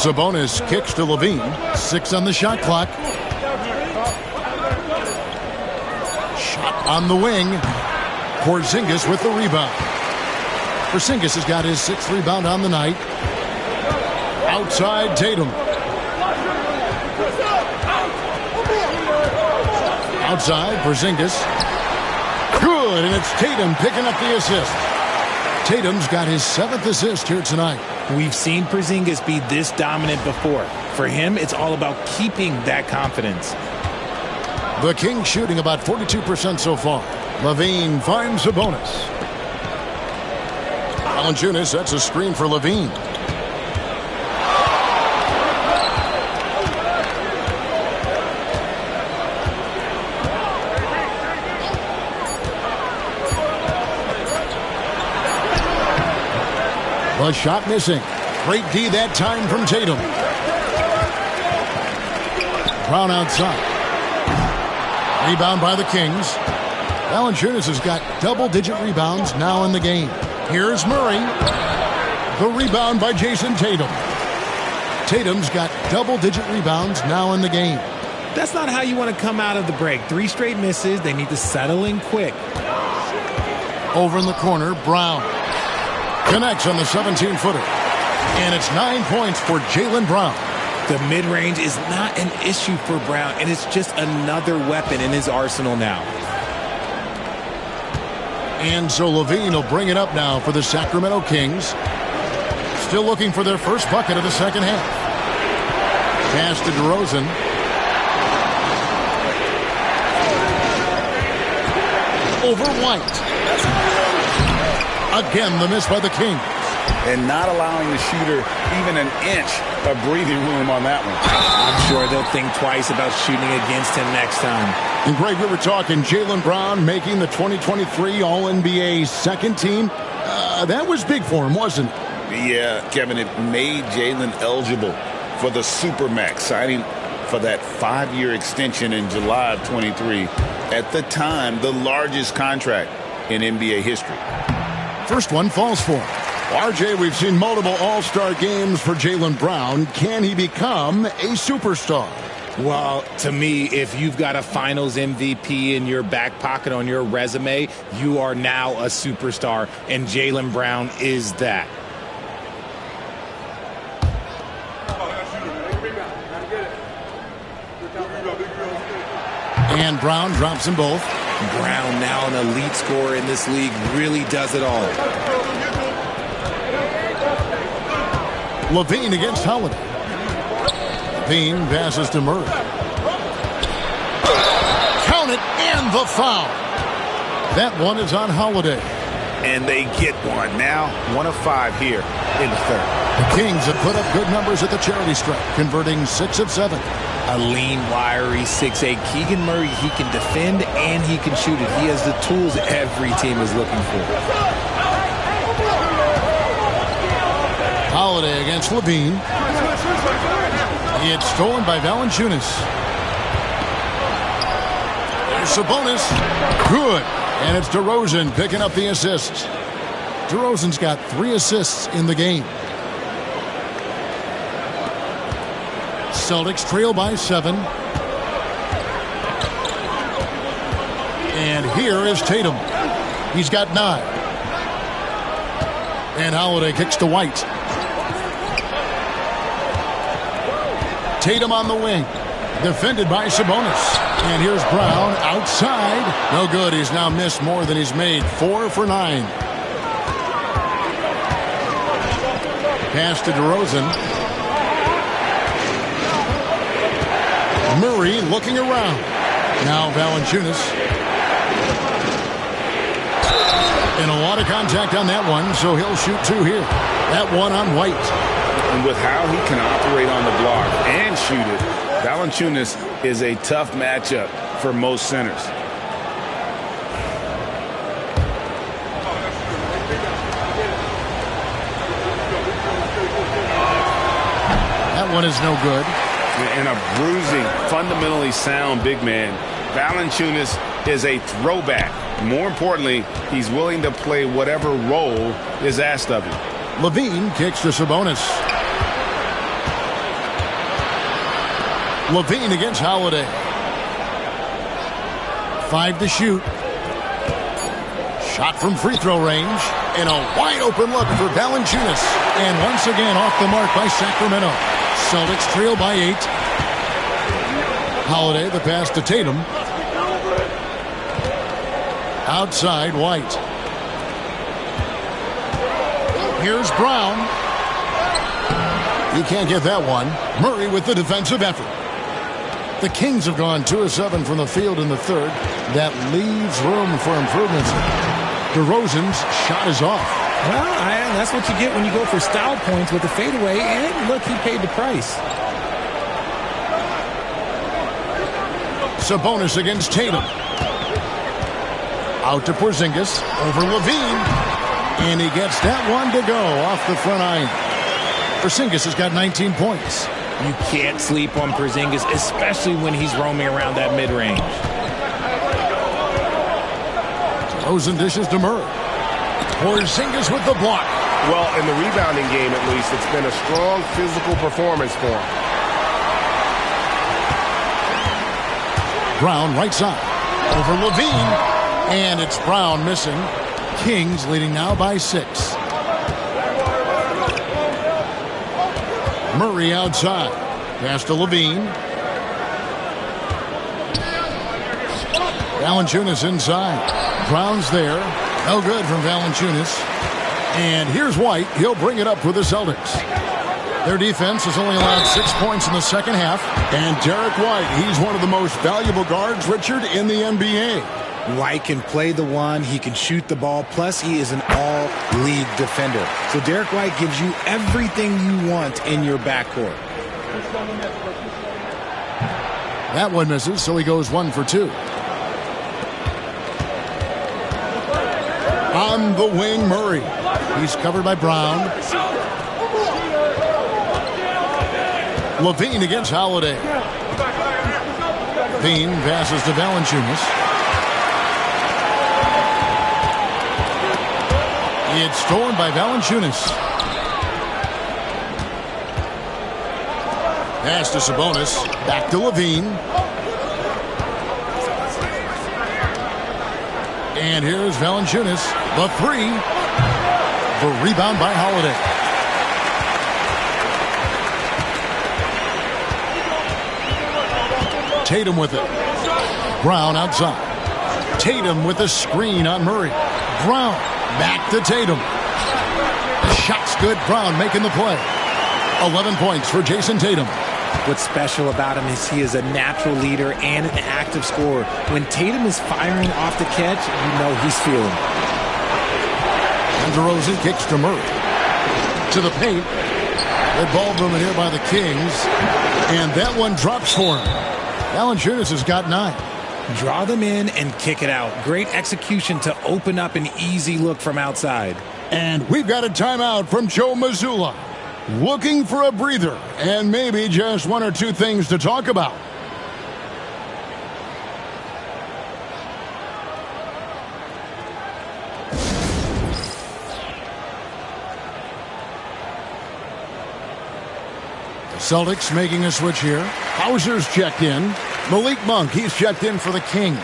Sabonis kicks to Levine. 6 on the shot clock. Shot on the wing. Porzingis with the rebound. Porzingis has got his 6th rebound on the night. Outside Tatum. Outside Porzingis. Good, and it's Tatum picking up the assist. Tatum's got his 7th assist here tonight. We've seen Porzingis be this dominant before. For him, it's all about keeping that confidence. The Kings shooting about 42% so far. Levine finds Sabonis. Valanciunas sets a screen for Levine. The shot missing. Great D that time from Tatum. Brown outside. Rebound by the Kings. Valanciunas has got double-digit rebounds now in the game. Here's Murray. The rebound by Jason Tatum. Tatum's got double-digit rebounds now in the game. That's not how you want to come out of the break. 3 straight misses. They need to settle in quick. Over in the corner, Brown. Connects on the 17-footer. And it's 9 points for Jaylen Brown. The mid-range is not an issue for Brown, and it's just another weapon in his arsenal now. And so Levine will bring it up now for the Sacramento Kings. Still looking for their first bucket of the second half. Pass to DeRozan. Over White. Again, the miss by the Kings. And not allowing the shooter even an inch of breathing room on that one. I'm sure they'll think twice about shooting against him next time. And Greg, we were talking Jaylen Brown making the 2023 All-NBA second team. That was big for him, wasn't it? Yeah, Kevin, it made Jaylen eligible for the Supermax, signing for that 5-year extension in July of 23. At the time, the largest contract in NBA history. First one falls for him. RJ, we've seen multiple All-Star games for Jaylen Brown. Can he become a superstar? Well, to me, if you've got a Finals MVP in your back pocket on your resume, you are now a superstar, and Jaylen Brown is that. And Brown drops them both. Brown, now an elite scorer in this league, really does it all. Levine against Holiday. Levine passes to Murray. Count it, and the foul. That one is on Holiday. And they get one. Now 1 of 5 here in the third. The Kings have put up good numbers at the charity stripe, converting 6 of 7. A lean, wiry 6'8". Keegan Murray, he can defend and he can shoot it. He has the tools every team is looking for. Holiday against Levine. It's stolen by Valanciunas. There's Sabonis. Good. And it's DeRozan picking up the assist. DeRozan's got 3 assists in the game. Celtics trail by 7. And here is Tatum. He's got 9. And Holiday kicks to White. Tatum on the wing. Defended by Sabonis. And here's Brown outside. No good. He's now missed more than he's made. 4 for 9. Pass to DeRozan. Murray looking around. Now Valanciunas. And a lot of contact on that one, so he'll shoot 2 here. That one on White. And with how he can operate on the block and shoot it, Valanciunas is a tough matchup for most centers. That one is no good. And a bruising, fundamentally sound big man. Valanciunas is a throwback. More importantly, he's willing to play whatever role is asked of him. Levine kicks to Sabonis. Levine against Holiday. 5 to shoot. Shot from free throw range. And a wide open look for Valanciunas. And once again off the mark by Sacramento. Celtics trail by 8. Holiday, the pass to Tatum. Outside, White. Here's Brown. He can't get that one. Murray with the defensive effort. The Kings have gone 2 of 7 from the field in the third. That leaves room for improvements. DeRozan's shot is off. Well, that's what you get when you go for style points with the fadeaway. And look, he paid the price. Sabonis against Tatum. Out to Porzingis. Over Levine. And he gets that one to go off the front iron. Porzingis has got 19 points. You can't sleep on Porzingis, especially when he's roaming around that mid-range. DeRozan dishes to Murray. Porzingis with the block. Well, in the rebounding game, at least, it's been a strong physical performance for him. Brown right side. Over Levine. And it's Brown missing. Kings leading now by 6. Murray outside. Pass to Levine. Valanciunas inside. Brown's there. No good from Valanciunas. And here's White. He'll bring it up for the Celtics. Their defense has only allowed 6 points in the second half. And Derek White, he's one of the most valuable guards, Richard, in the NBA. White can play the one, he can shoot the ball, plus he is an all-league defender. So Derek White gives you everything you want in your backcourt. That one misses, so he goes 1 for 2. On the wing, Murray. He's covered by Brown. Levine against Holiday. Levine passes to Valanciunas. It's stolen by Valanciunas. Pass to Sabonis. Back to Levine. And here's Valanciunas. The 3. The rebound by Holiday. Tatum with it. Brown outside. Tatum with the screen on Murray. Brown. Back to Tatum. The shot's good. Brown making the play. 11 points for Jason Tatum. What's special about him is he is a natural leader and an active scorer. When Tatum is firing off the catch, you know he's feeling it. And DeRozan kicks to Murray. To the paint. Good ball movement here by the Kings. And that one drops for him. Valanciunas has got 9. Draw them in and kick it out. Great execution to open up an easy look from outside. And we've got a timeout from Joe Mazzulla. Looking for a breather and maybe just 1 or 2 things to talk about. The Celtics making a switch here. Hauser's checked in. Malik Monk, he's checked in for the Kings.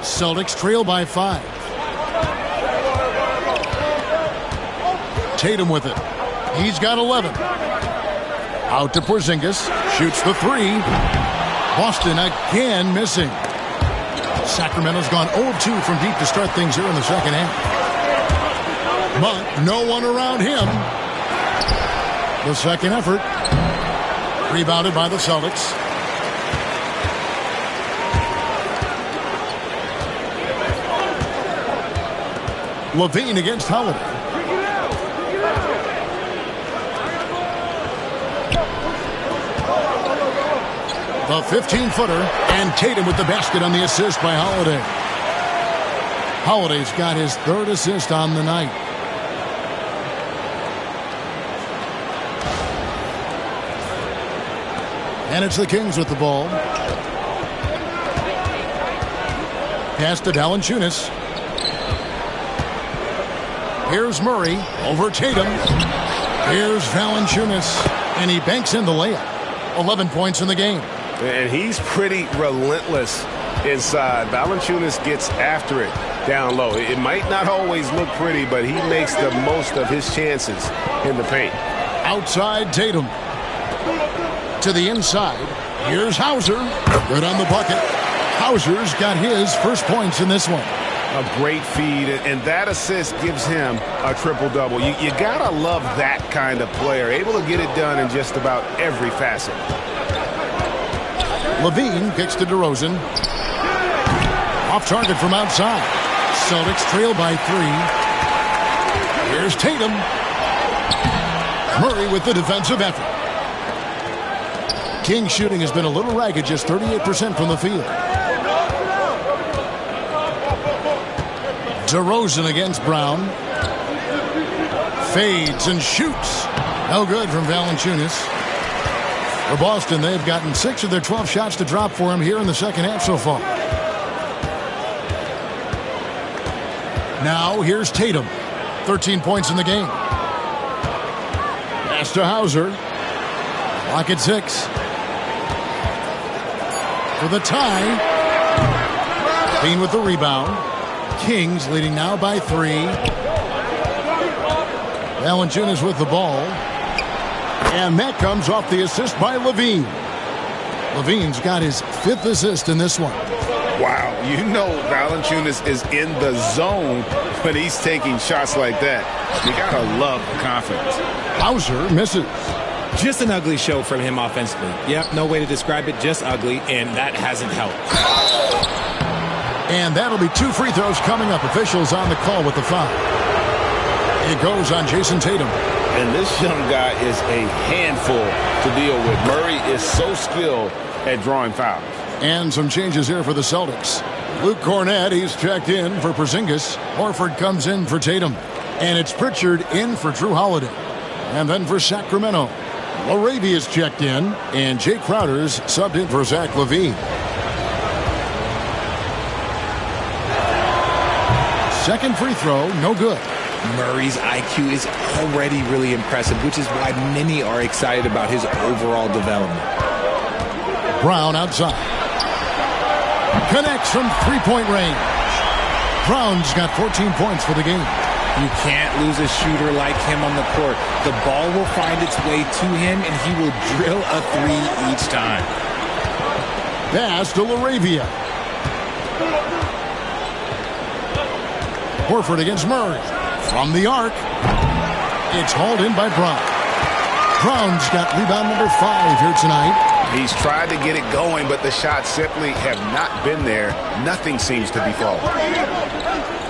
Celtics trail by 5. Tatum with it. He's got 11. Out to Porzingis. Shoots the 3. Boston again missing. Sacramento's gone 0-2 from deep to start things here in the second half. Monk, no one around him. The second effort. Rebounded by the Celtics. Levine against Holiday. The 15-footer, and Tatum with the basket on the assist by Holiday. Holiday's got his 3rd assist on the night. And it's the Kings with the ball. Pass to Valanciunas. Here's Murray over Tatum. Here's Valanciunas, and he banks in the layup. 11 points in the game. And he's pretty relentless inside. Valanciunas gets after it down low. It might not always look pretty, but he makes the most of his chances in the paint. Outside Tatum. To the inside. Here's Hauser. Good on the bucket. Hauser's got his first points in this one. A great feed, and that assist gives him a triple-double. You got to love that kind of player, able to get it done in just about every facet. Levine kicks to DeRozan. Off target from outside. Celtics trail by 3. Here's Tatum. Murray with the defensive effort. King's shooting has been a little ragged, just 38% from the field. DeRozan against Brown. Fades and shoots. No good from Valanciunas. For Boston, they've gotten 6 of their 12 shots to drop for him here in the second half so far. Now here's Tatum. 13 points in the game. Pass to Hauser. Clock at 6. For the tie. Bean with the rebound. Kings leading now by 3. Valanciunas with the ball. And that comes off the assist by Levine. Levine's got his 5th assist in this one. Wow, you know Valanciunas is in the zone when he's taking shots like that. You gotta love the confidence. Hauser misses. Just an ugly show from him offensively. Yep, no way to describe it, just ugly, and that hasn't helped. And that'll be 2 free throws coming up. Officials on the call with the foul. It goes on Jason Tatum. And this young guy is a handful to deal with. Murray is so skilled at drawing fouls. And some changes here for the Celtics. Luke Cornett, he's checked in for Porzingis. Horford comes in for Tatum. And it's Pritchard in for Drew Holiday. And then for Sacramento, Laravia's checked in. And Jay Crowder's subbed in for Zach LaVine. Second free throw, no good. Murray's IQ is already really impressive, which is why many are excited about his overall development. Brown outside. Connects from three-point range. Brown's got 14 points for the game. You can't lose a shooter like him on the court. The ball will find its way to him, and he will drill a 3 each time. Pass to Laravia. Horford against Murray. From the arc. It's hauled in by Brown. Brown's got rebound number 5 here tonight. He's tried to get it going, but the shots simply have not been there. Nothing seems to be falling.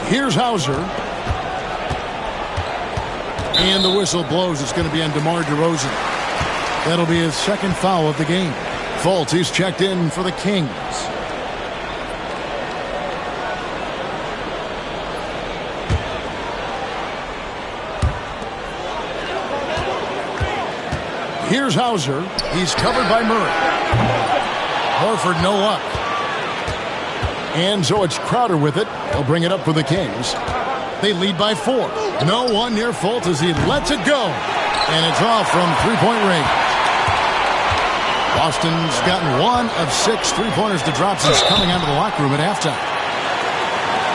Here's Hauser. And the whistle blows. It's going to be on DeMar DeRozan. That'll be his second foul of the game. Fultz, he's checked in for the Kings. Here's Hauser. He's covered by Murray. Horford no up. And so it's Crowder with it. They'll bring it up for the Kings. They lead by 4. No one near Fultz as he lets it go. And it's off from three-point range. Boston's gotten 1 of 6 three-pointers to drop since coming out of the locker room at halftime.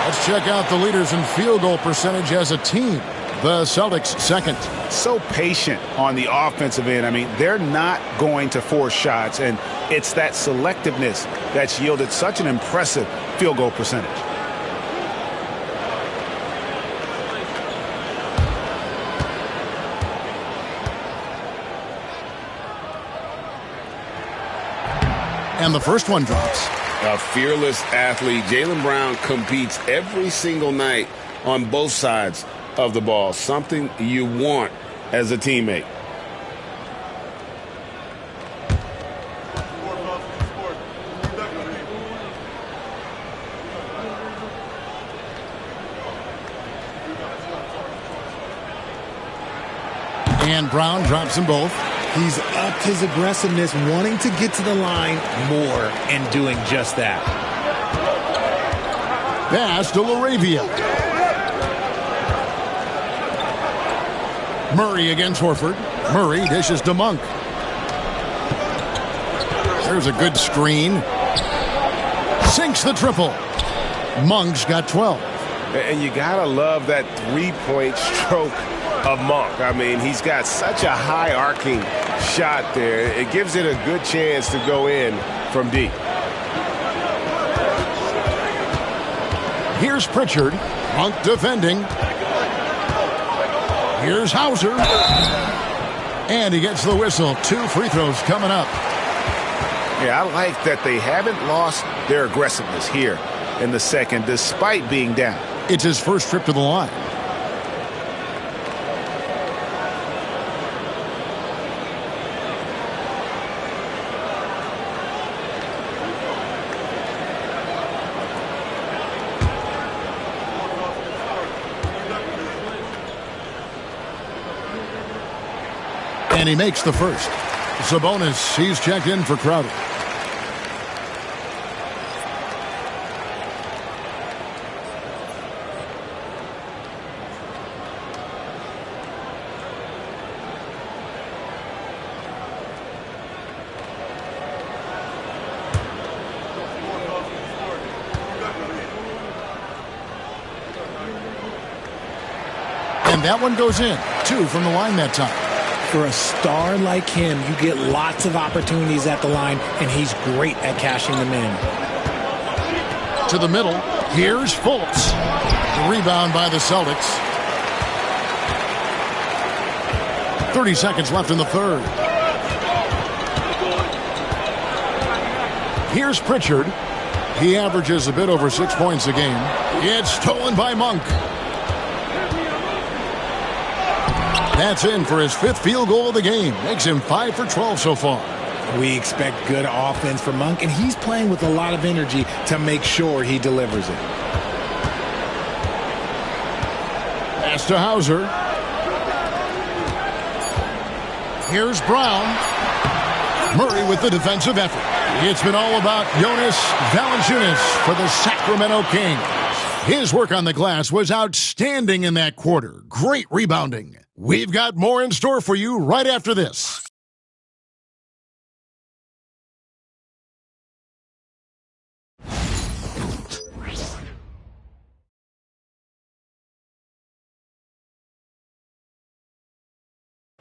Let's check out the leaders in field goal percentage as a team. The Celtics second. So patient on the offensive end. I mean, they're not going to force shots, and it's that selectiveness that's yielded such an impressive field goal percentage. And the first one drops. A fearless athlete. Jaylen Brown competes every single night on both sides of the ball. Something you want as a teammate. And Brown drops them both. He's upped his aggressiveness, wanting to get to the line more and doing just that. Pass to LaRavia. Murray against Horford. Murray dishes to Monk. There's a good screen. Sinks the triple. Monk's got 12. And you got to love that three-point stroke of Monk. I mean, he's got such a high arcing shot there. It gives it a good chance to go in from deep. Here's Pritchard. Monk defending. Here's Hauser. And he gets the whistle. 2 free throws coming up. Yeah, I like that they haven't lost their aggressiveness here in the second, despite being down. It's his first trip to the line. And he makes the first. Sabonis, he's checked in for Crowder. And that one goes in. 2 from the line that time. For a star like him, you get lots of opportunities at the line, and he's great at cashing them in. To the middle. Here's Fultz. The rebound by the Celtics. 30 seconds left in the third. Here's Pritchard. He averages a bit over 6 points a game. It's stolen by Monk. That's in for his 5th field goal of the game. Makes him 5 for 12 so far. We expect good offense from Monk, and he's playing with a lot of energy to make sure he delivers it. Pass to Hauser. Here's Brown. Murray with the defensive effort. It's been all about Jonas Valanciunas for the Sacramento Kings. His work on the glass was outstanding in that quarter. Great rebounding. We've got more in store for you right after this.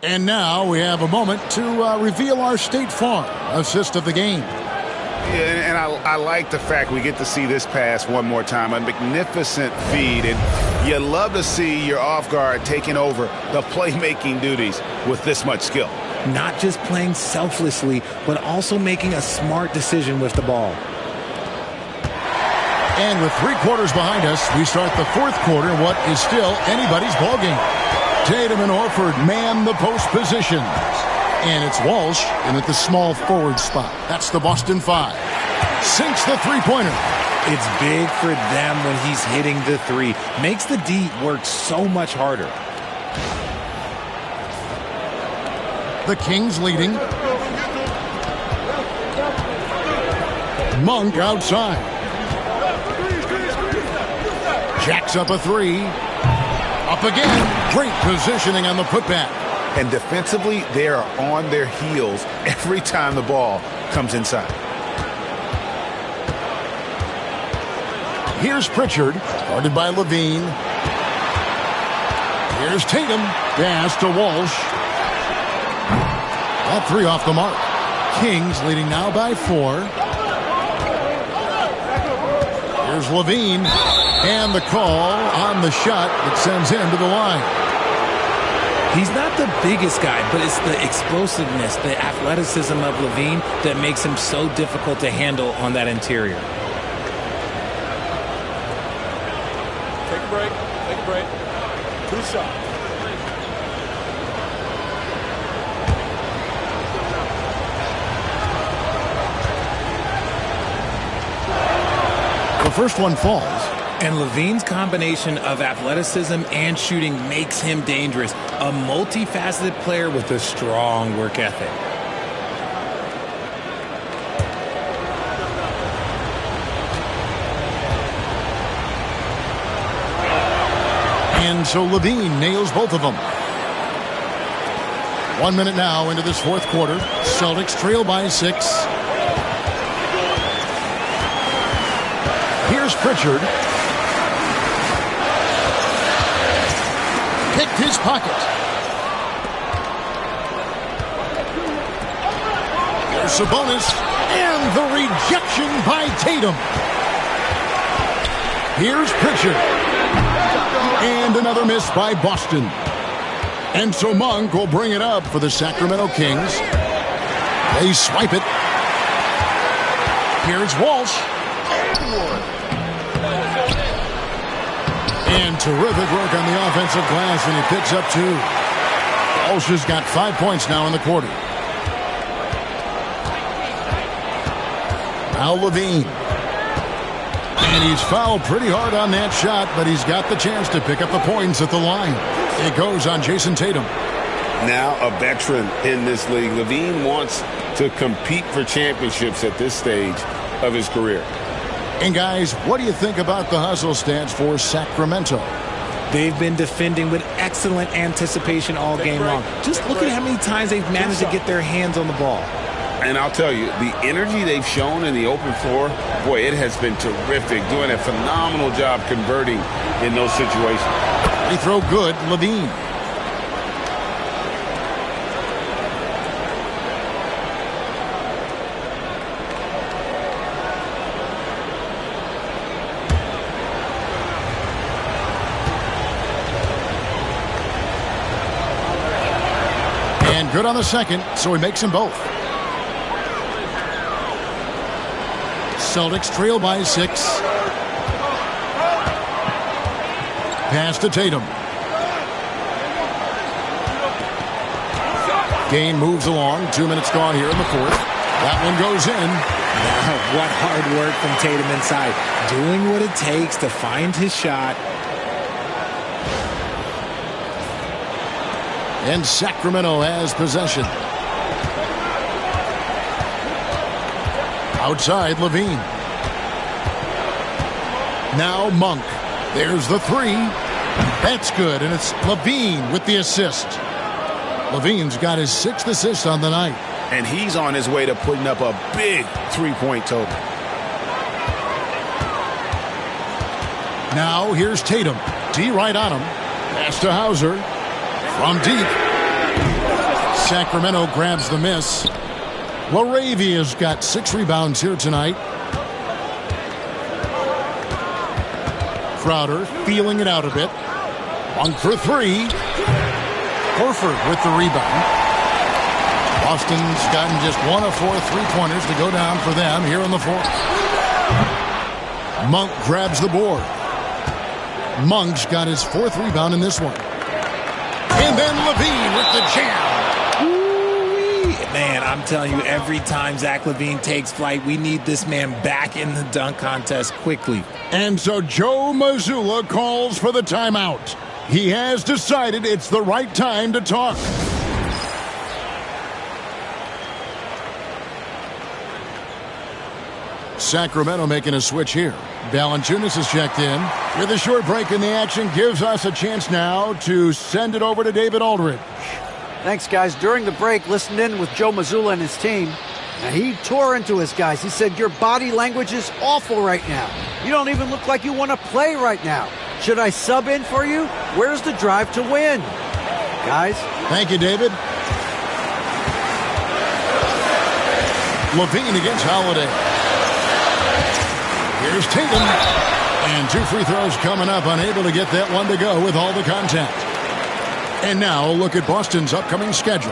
And now we have a moment to reveal our State Farm assist of the game. Yeah, and I like the fact we get to see this pass one more time. A magnificent feed, and you love to see your off guard taking over the playmaking duties with this much skill. Not just playing selflessly, but also making a smart decision with the ball. And with 3 quarters behind us, we start the 4th quarter in what is still anybody's ballgame. Tatum and Horford man the post positions. And it's Walsh in at the small forward spot. That's the Boston 5. Sinks the three-pointer. It's big for them when he's hitting the 3. Makes the D work so much harder. The Kings leading. Monk outside. Jacks up a 3. Up again. Great positioning on the putback. And defensively, they are on their heels every time the ball comes inside. Here's Pritchard, guarded by Levine. Here's Tatum, pass to Walsh. That 3 off the mark. Kings leading now by 4. Here's Levine, and the call on the shot that sends him to the line. He's not the biggest guy, but it's the explosiveness, the athleticism of Levine that makes him so difficult to handle on that interior. Take a break. Take a break. 2 shots. The first one falls. And Levine's combination of athleticism and shooting makes him dangerous. A multifaceted player with a strong work ethic. And so Levine nails both of them. 1 minute now into this fourth quarter. Celtics trail by 6. Here's Pritchard. Picked his pocket. Here's Sabonis. And the rejection by Tatum. Here's Pritchard. And another miss by Boston. And so Monk will bring it up for the Sacramento Kings. They swipe it. Here's Walsh. And terrific work on the offensive glass, and he picks up 2. Walsh has got 5 points now in the quarter. Now Levine. And he's fouled pretty hard on that shot, but he's got the chance to pick up the points at the line. It goes on Jason Tatum. Now a veteran in this league. Levine wants to compete for championships at this stage of his career. And guys, what do you think about the hustle stats for Sacramento? They've been defending with excellent anticipation all game long. Just look at how many times they've managed to get their hands on the ball. And I'll tell you, the energy they've shown in the open floor, boy, it has been terrific. Doing a phenomenal job converting in those situations. They throw good, Levine. And good on the second, so he makes them both. Celtics trail by 6. Pass to Tatum. Game moves along. 2 minutes gone here in the fourth. That one goes in. What hard work from Tatum inside. Doing what it takes to find his shot. And Sacramento has possession. Outside, Levine. Now Monk. There's the 3. That's good, and it's Levine with the assist. Levine's got his 6th assist on the night. And he's on his way to putting up a big 3-point total. Now here's Tatum. D right on him. Pass to Hauser. From deep. Sacramento grabs the miss. Laravia's got 6 rebounds here tonight. Crowder feeling it out a bit. Monk for 3. Horford with the rebound. Boston's gotten just 1 of 4 3-pointers to go down for them here in the fourth. Monk grabs the board. Monk's got his 4th rebound in this one. And then Levine with the jam. Man, I'm telling you, every time Zach Levine takes flight, we need this man back in the dunk contest quickly. And so Joe Mazzulla calls for the timeout. He has decided it's the right time to talk. Sacramento making a switch here. Valanciunas is checked in. With a short break in the action, gives us a chance now to send it over to David Aldridge. Thanks, guys. During the break, listened in with Joe Mazzulla and his team. Now, he tore into his guys. He said, your body language is awful right now. You don't even look like you want to play right now. Should I sub in for you? Where's the drive to win? Guys? Thank you, David. Levine against Holiday. Here's Tatum. And 2 free throws coming up. Unable to get that one to go with all the contact. And now look at Boston's upcoming schedule.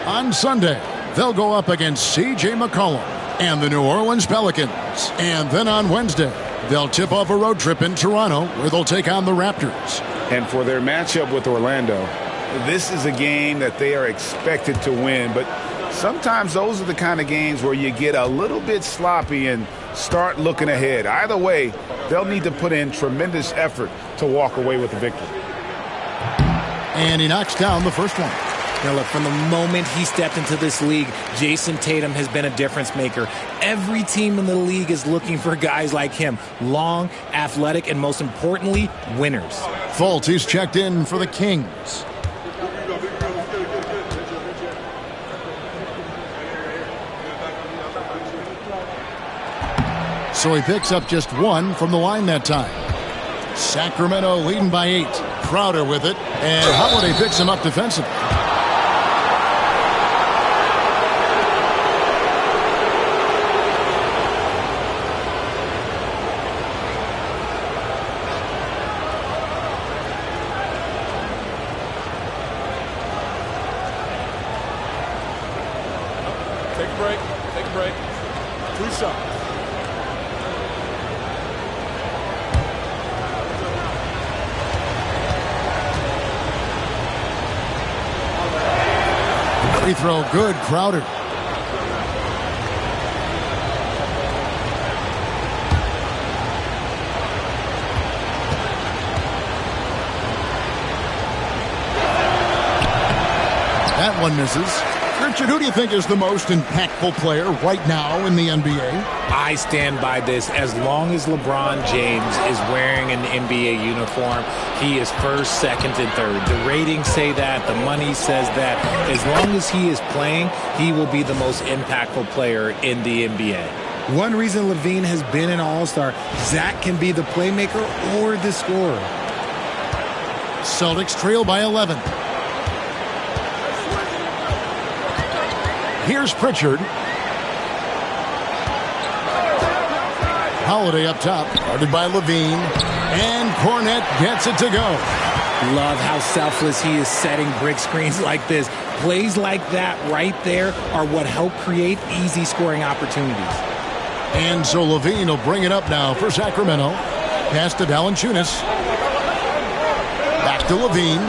On Sunday, they'll go up against C.J. McCollum and the New Orleans Pelicans. And then on Wednesday, they'll tip off a road trip in Toronto where they'll take on the Raptors. And for their matchup with Orlando, this is a game that they are expected to win. But sometimes those are the kind of games where you get a little bit sloppy and start looking ahead. Either way, they'll need to put in tremendous effort to walk away with the victory. And he knocks down the first one. Look, from the moment he stepped into this league, Jason Tatum has been a difference maker. Every team in the league is looking for guys like him. Long, athletic, and most importantly, winners. Fultz, he's checked in for the Kings. So he picks up just one from the line that time. Sacramento leading by 8. Crowder with it, and Holiday picks him up defensively. Take a break. Take a break. 2 shots. Free throw, good. Crowder. That one misses. Richard, who do you think is the most impactful player right now in the NBA? I stand by this. As long as LeBron James is wearing an NBA uniform, he is first, second, and third. The ratings say that. The money says that. As long as he is playing, he will be the most impactful player in the NBA. One reason Levine has been an all-star, Zach can be the playmaker or the scorer. Celtics trail by 11. Here's Pritchard. Holiday up top, guarded by Levine. And Cornette gets it to go. Love how selfless he is setting brick screens like this. Plays like that right there are what help create easy scoring opportunities. And so Levine will bring it up now for Sacramento. Pass to Valanciunas. Back to Levine.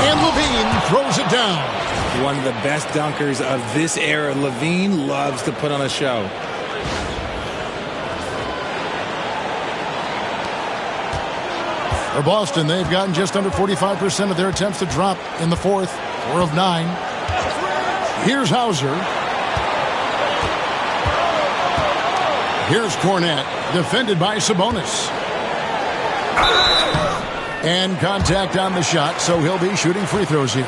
And Levine throws it down. One of the best dunkers of this era. Levine loves to put on a show. For Boston, they've gotten just under 45% of their attempts to drop in the fourth. 4 of 9. Here's Hauser. Here's Cornette, defended by Sabonis. And contact on the shot, so he'll be shooting free throws here.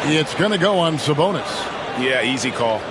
It's going to go on Sabonis. Yeah, easy call.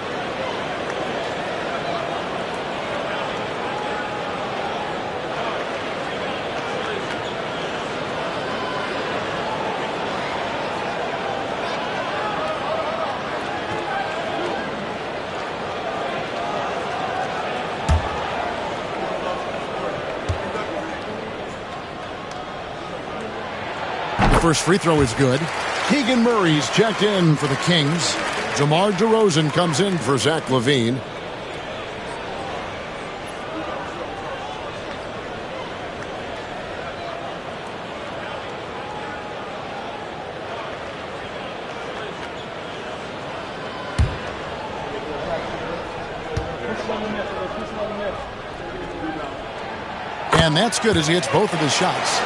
First free throw is good. Keegan Murray's checked in for the Kings. DeMar DeRozan comes in for Zach LaVine. And that's good as he hits both of his shots.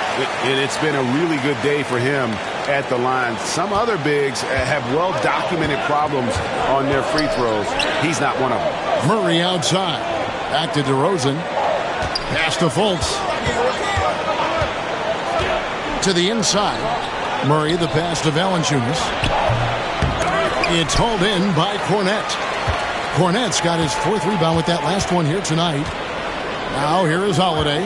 And it's been a really good day for him at the line. Some other bigs have well-documented problems on their free throws. He's not one of them. Murray outside. Back to DeRozan. Pass to Fultz. To the inside. Murray, the pass to Valanciunas. It's hauled in by Cornette. Cornette's got his 4th rebound with that last one here tonight. Now here is Holiday.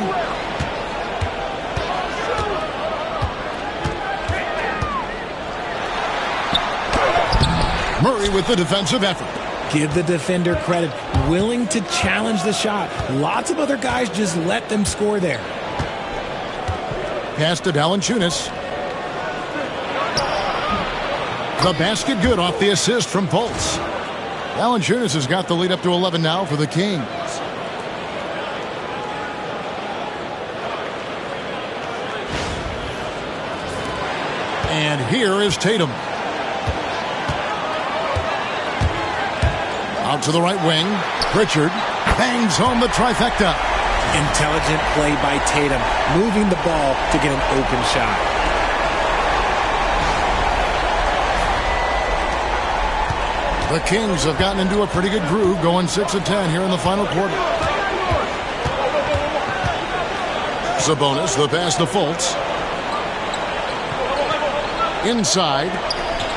Murray with the defensive effort. Give the defender credit. Willing to challenge the shot. Lots of other guys just let them score there. Pass to Valanciunas. The basket good off the assist from Fultz. Valanciunas has got the lead up to 11 now for the Kings. And here is Tatum. Out to the right wing. Pritchard bangs home the trifecta. Intelligent play by Tatum, moving the ball to get an open shot. The Kings have gotten into a pretty good groove, going 6 of 10 here in the final quarter. Sabonis, the pass to Fultz. Inside.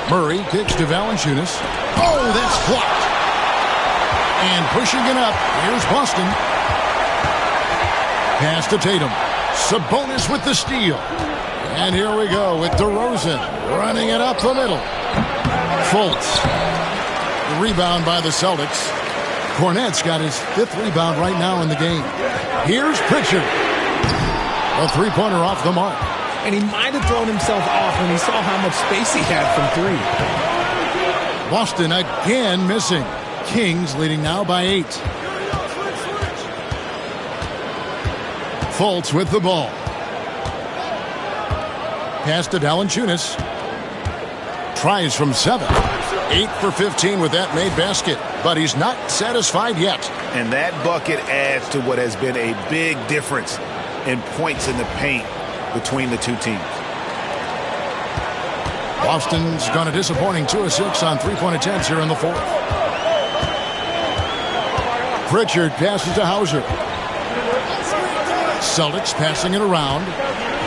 Murray kicks to Valanciunas. Oh, that's blocked. And pushing it up, here's Boston. Pass to Tatum. Sabonis with the steal. And here we go with DeRozan running it up the middle. Fultz. The rebound by the Celtics. Cornette's got his 5th rebound right now in the game. Here's Pritchard. A three-pointer off the mark. And he might have thrown himself off when he saw how much space he had from 3. Boston again missing. Kings leading now by 8. Fultz with the ball. Pass to Valanciunas. Tries from 7. 8 for 15 with that made basket. But he's not satisfied yet. And that bucket adds to what has been a big difference in points in the paint between the two teams. Boston's gone a disappointing 2 of 6 on three-point attempts here in the 4th. Pritchard passes to Hauser. Celtics passing it around.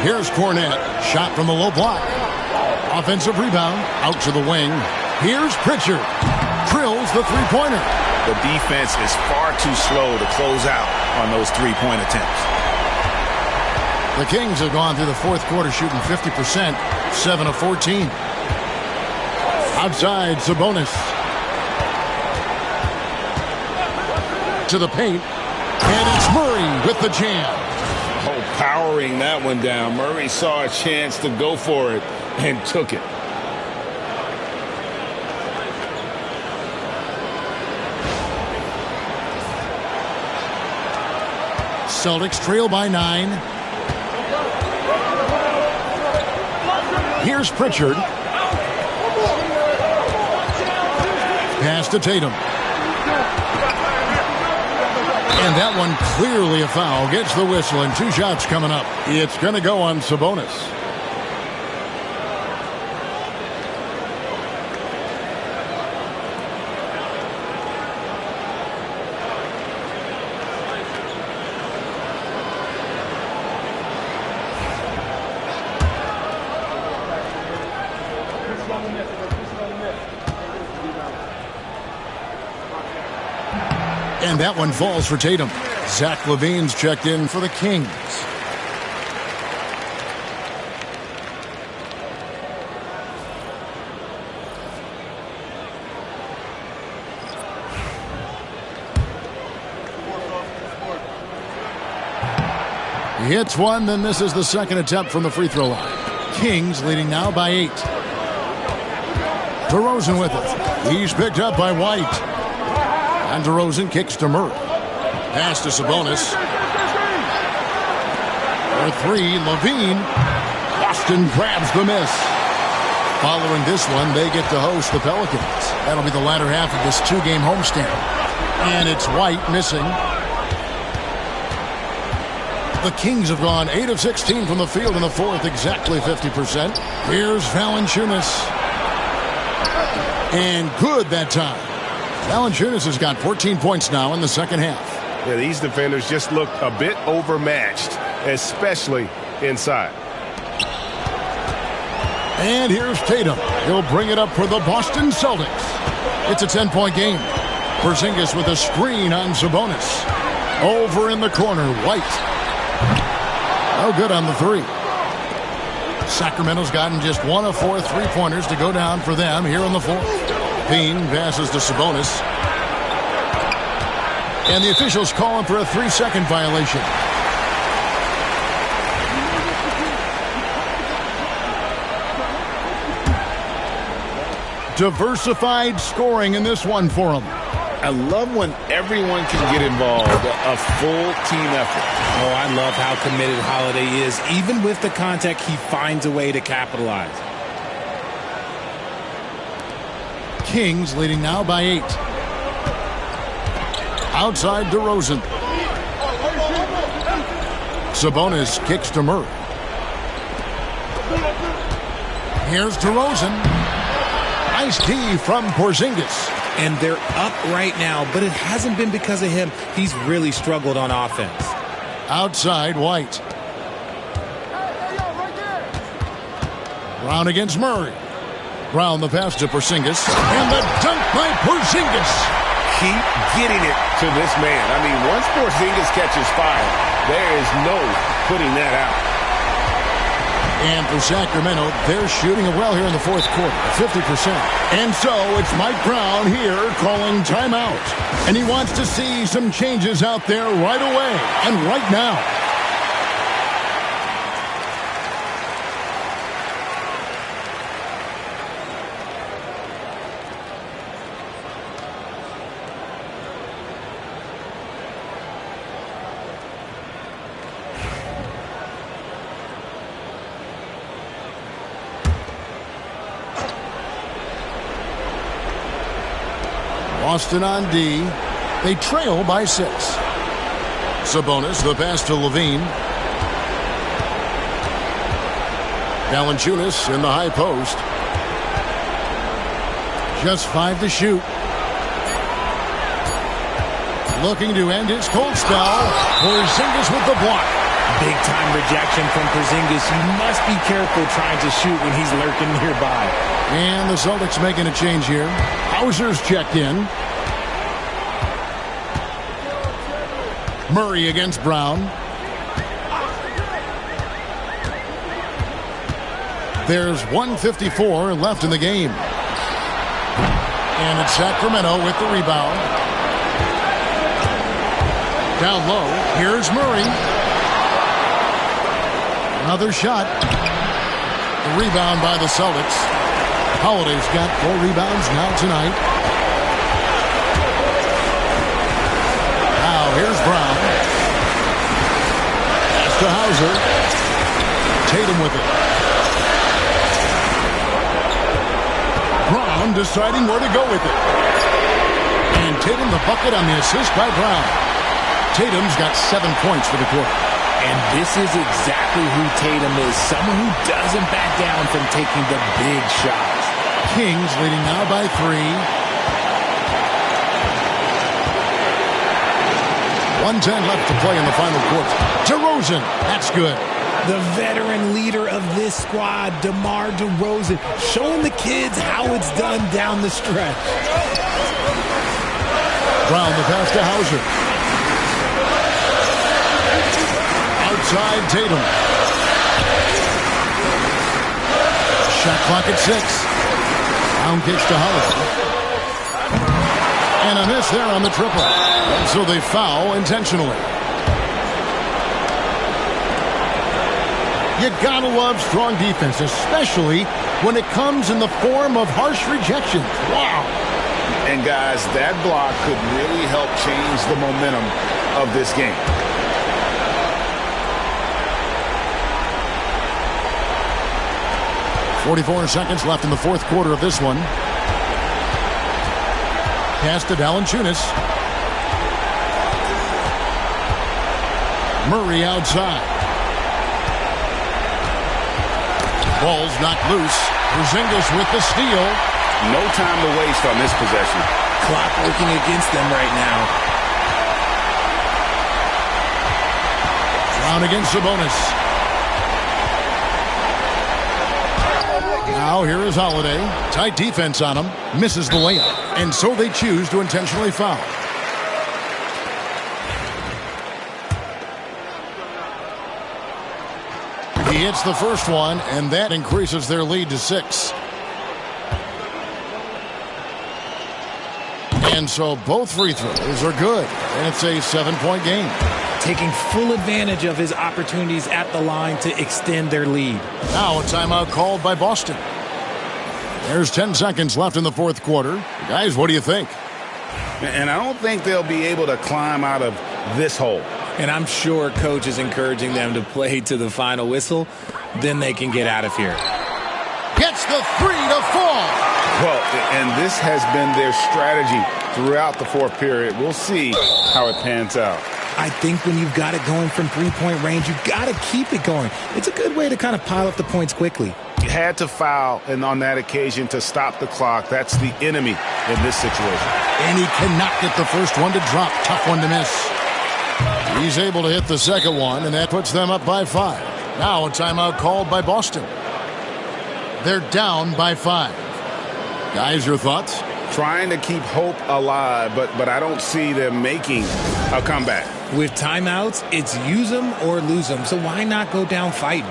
Here's Cornette. Shot from the low block. Offensive rebound. Out to the wing. Here's Pritchard. Drills the three-pointer. The defense is far too slow to close out on those three-point attempts. The Kings have gone through the 4th quarter shooting 50%, 7 of 14. Outside, Sabonis. To the paint. And it's Murray with the jam. Oh, powering that one down. Murray saw a chance to go for it and took it. Celtics trail by 9. Here's Pritchard. Pass to Tatum. And that one clearly a foul. Gets the whistle and 2 shots coming up. It's going to go on Sabonis. And that one falls for Tatum. Zach LaVine's checked in for the Kings. He hits one, then this is the second attempt from the free throw line. Kings leading now by 8. DeRozan with it. He's picked up by White. And DeRozan kicks to Murray. Pass to Sabonis. For 3, LaVine. Boston grabs the miss. Following this one, they get to host the Pelicans. That'll be the latter half of this 2-game homestand. And it's White missing. The Kings have gone 8 of 16 from the field in the 4th, exactly 50%. Here's Valanciunas. And good that time. Valanciunas has got 14 points now in the second half. Yeah, these defenders just look a bit overmatched, especially inside. And here's Tatum. He'll bring it up for the Boston Celtics. It's a 10-point game. Porzingis with a screen on Sabonis. Over in the corner, White. No good on the 3. Sacramento's gotten just 1 of 4 three-pointers to go down for them here in the 4th. Payne passes to Sabonis. And the officials call him for a 3-second violation. Diversified scoring in this one for him. I love when everyone can get involved, a full team effort. Oh, I love how committed Holiday is. Even with the contact, he finds a way to capitalize. Kings leading now by 8. Outside DeRozan. Sabonis kicks to Murray. Here's DeRozan. Nice D from Porzingis. and they're up right now, but it hasn't been because of him. He's really struggled on offense. Outside, White. Brown against Murray. Brown the pass to Porzingis. And the dunk by Porzingis. Keep getting it to this man. I mean, once Porzingis catches fire, there is no putting that out. And for Sacramento, they're shooting it well here in the fourth quarter, 50%. And so it's Mike Brown here calling timeout. And he wants to see some changes out there right away and right now. Boston on D. They trail by 6. Sabonis, the pass to Levine. Valanciunas in the high post. Just 5 to shoot. Looking to end his cold spell. Porzingis with the block. Big time rejection from Porzingis. You must be careful trying to shoot when he's lurking nearby. And the Celtics making a change here. Hauser's checked in. Murray against Brown. There's 1:54 left in the game. And it's Sacramento with the rebound. Down low. Here's Murray. Another shot. The rebound by the Celtics. Holiday's got 4 rebounds now tonight. Now here's Brown. Pass to Hauser. Tatum with it. Brown deciding where to go with it. And Tatum the bucket on the assist by Brown. Tatum's got 7 points for the quarter. And this is exactly who Tatum is. Someone who doesn't back down from taking the big shots. Kings leading now by 3. 1:10 left to play in the final quarter. DeRozan, that's good. The veteran leader of this squad, DeMar DeRozan, showing the kids how it's done down the stretch. Brown the pass to Hauser. Outside Tatum. Shot clock at 6. Brown kicks to Holiday. And a miss there on the triple. And so they foul intentionally. You gotta love strong defense, especially when it comes in the form of harsh rejections. Wow. And guys, that block could really help change the momentum of this game. .44 seconds left in the fourth quarter of this one. Pass to Valanciunas. Murray outside. Ball's knocked loose. Porzingis with the steal. No time to waste on this possession. Clock working against them right now. Brown against Sabonis. Now here is Holiday. Tight defense on him. Misses the layup. And so they choose to intentionally foul. He hits the first one, and that increases their lead to 6. And so both free throws are good. And it's a 7-point game. Taking full advantage of his opportunities at the line to extend their lead. Now a timeout called by Boston. There's 10 seconds left in the fourth quarter. Guys, what do you think? And I don't think they'll be able to climb out of this hole. And I'm sure coach is encouraging them to play to the final whistle. Then they can get out of here. Gets the 3 to fall. Well, and this has been their strategy throughout the fourth period. We'll see how it pans out. I think when you've got it going from three-point range, you've got to keep it going. It's a good way to kind of pile up the points quickly. had to foul, and on that occasion to stop the clock. That's the enemy in this situation. And he cannot get the first one to drop. Tough one to miss. He's able to hit the second one, and that puts them up by 5. Now a timeout called by Boston. They're down by 5. Guys, your thoughts? Trying to keep hope alive, but I don't see them making a comeback. With timeouts, it's use them or lose them. So why not go down fighting?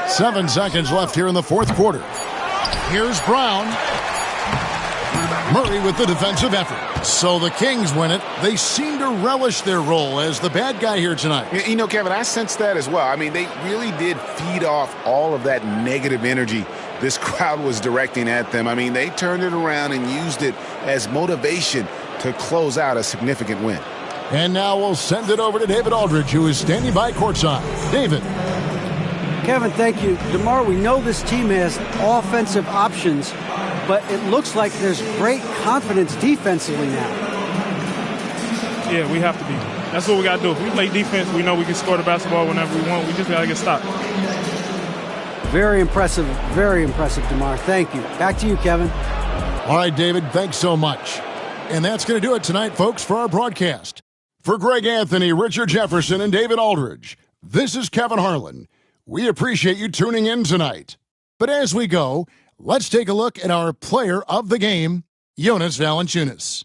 Seven seconds left here in the fourth quarter. Here's Brown. Murray with the defensive effort. So the Kings win it. They seem to relish their role as the bad guy here tonight. You know, Kevin, I sense that as well. I mean, they really did feed off all of that negative energy this crowd was directing at them. I mean, they turned it around and used it as motivation to close out a significant win. And now we'll send it over to David Aldridge, who is standing by courtside. David. Kevin, thank you. DeMar, we know this team has offensive options, but it looks like there's great confidence defensively now. Yeah, we have to be. That's what we got to do. If we play defense, we know we can score the basketball whenever we want. We just got to get stopped. Very impressive, DeMar. Thank you. Back to you, Kevin. All right, David, thanks so much. And that's going to do it tonight, folks, for our broadcast. For Greg Anthony, Richard Jefferson, and David Aldridge, this is Kevin Harlan. We appreciate you tuning in tonight. But as we go, let's take a look at our player of the game, Jonas Valanciunas.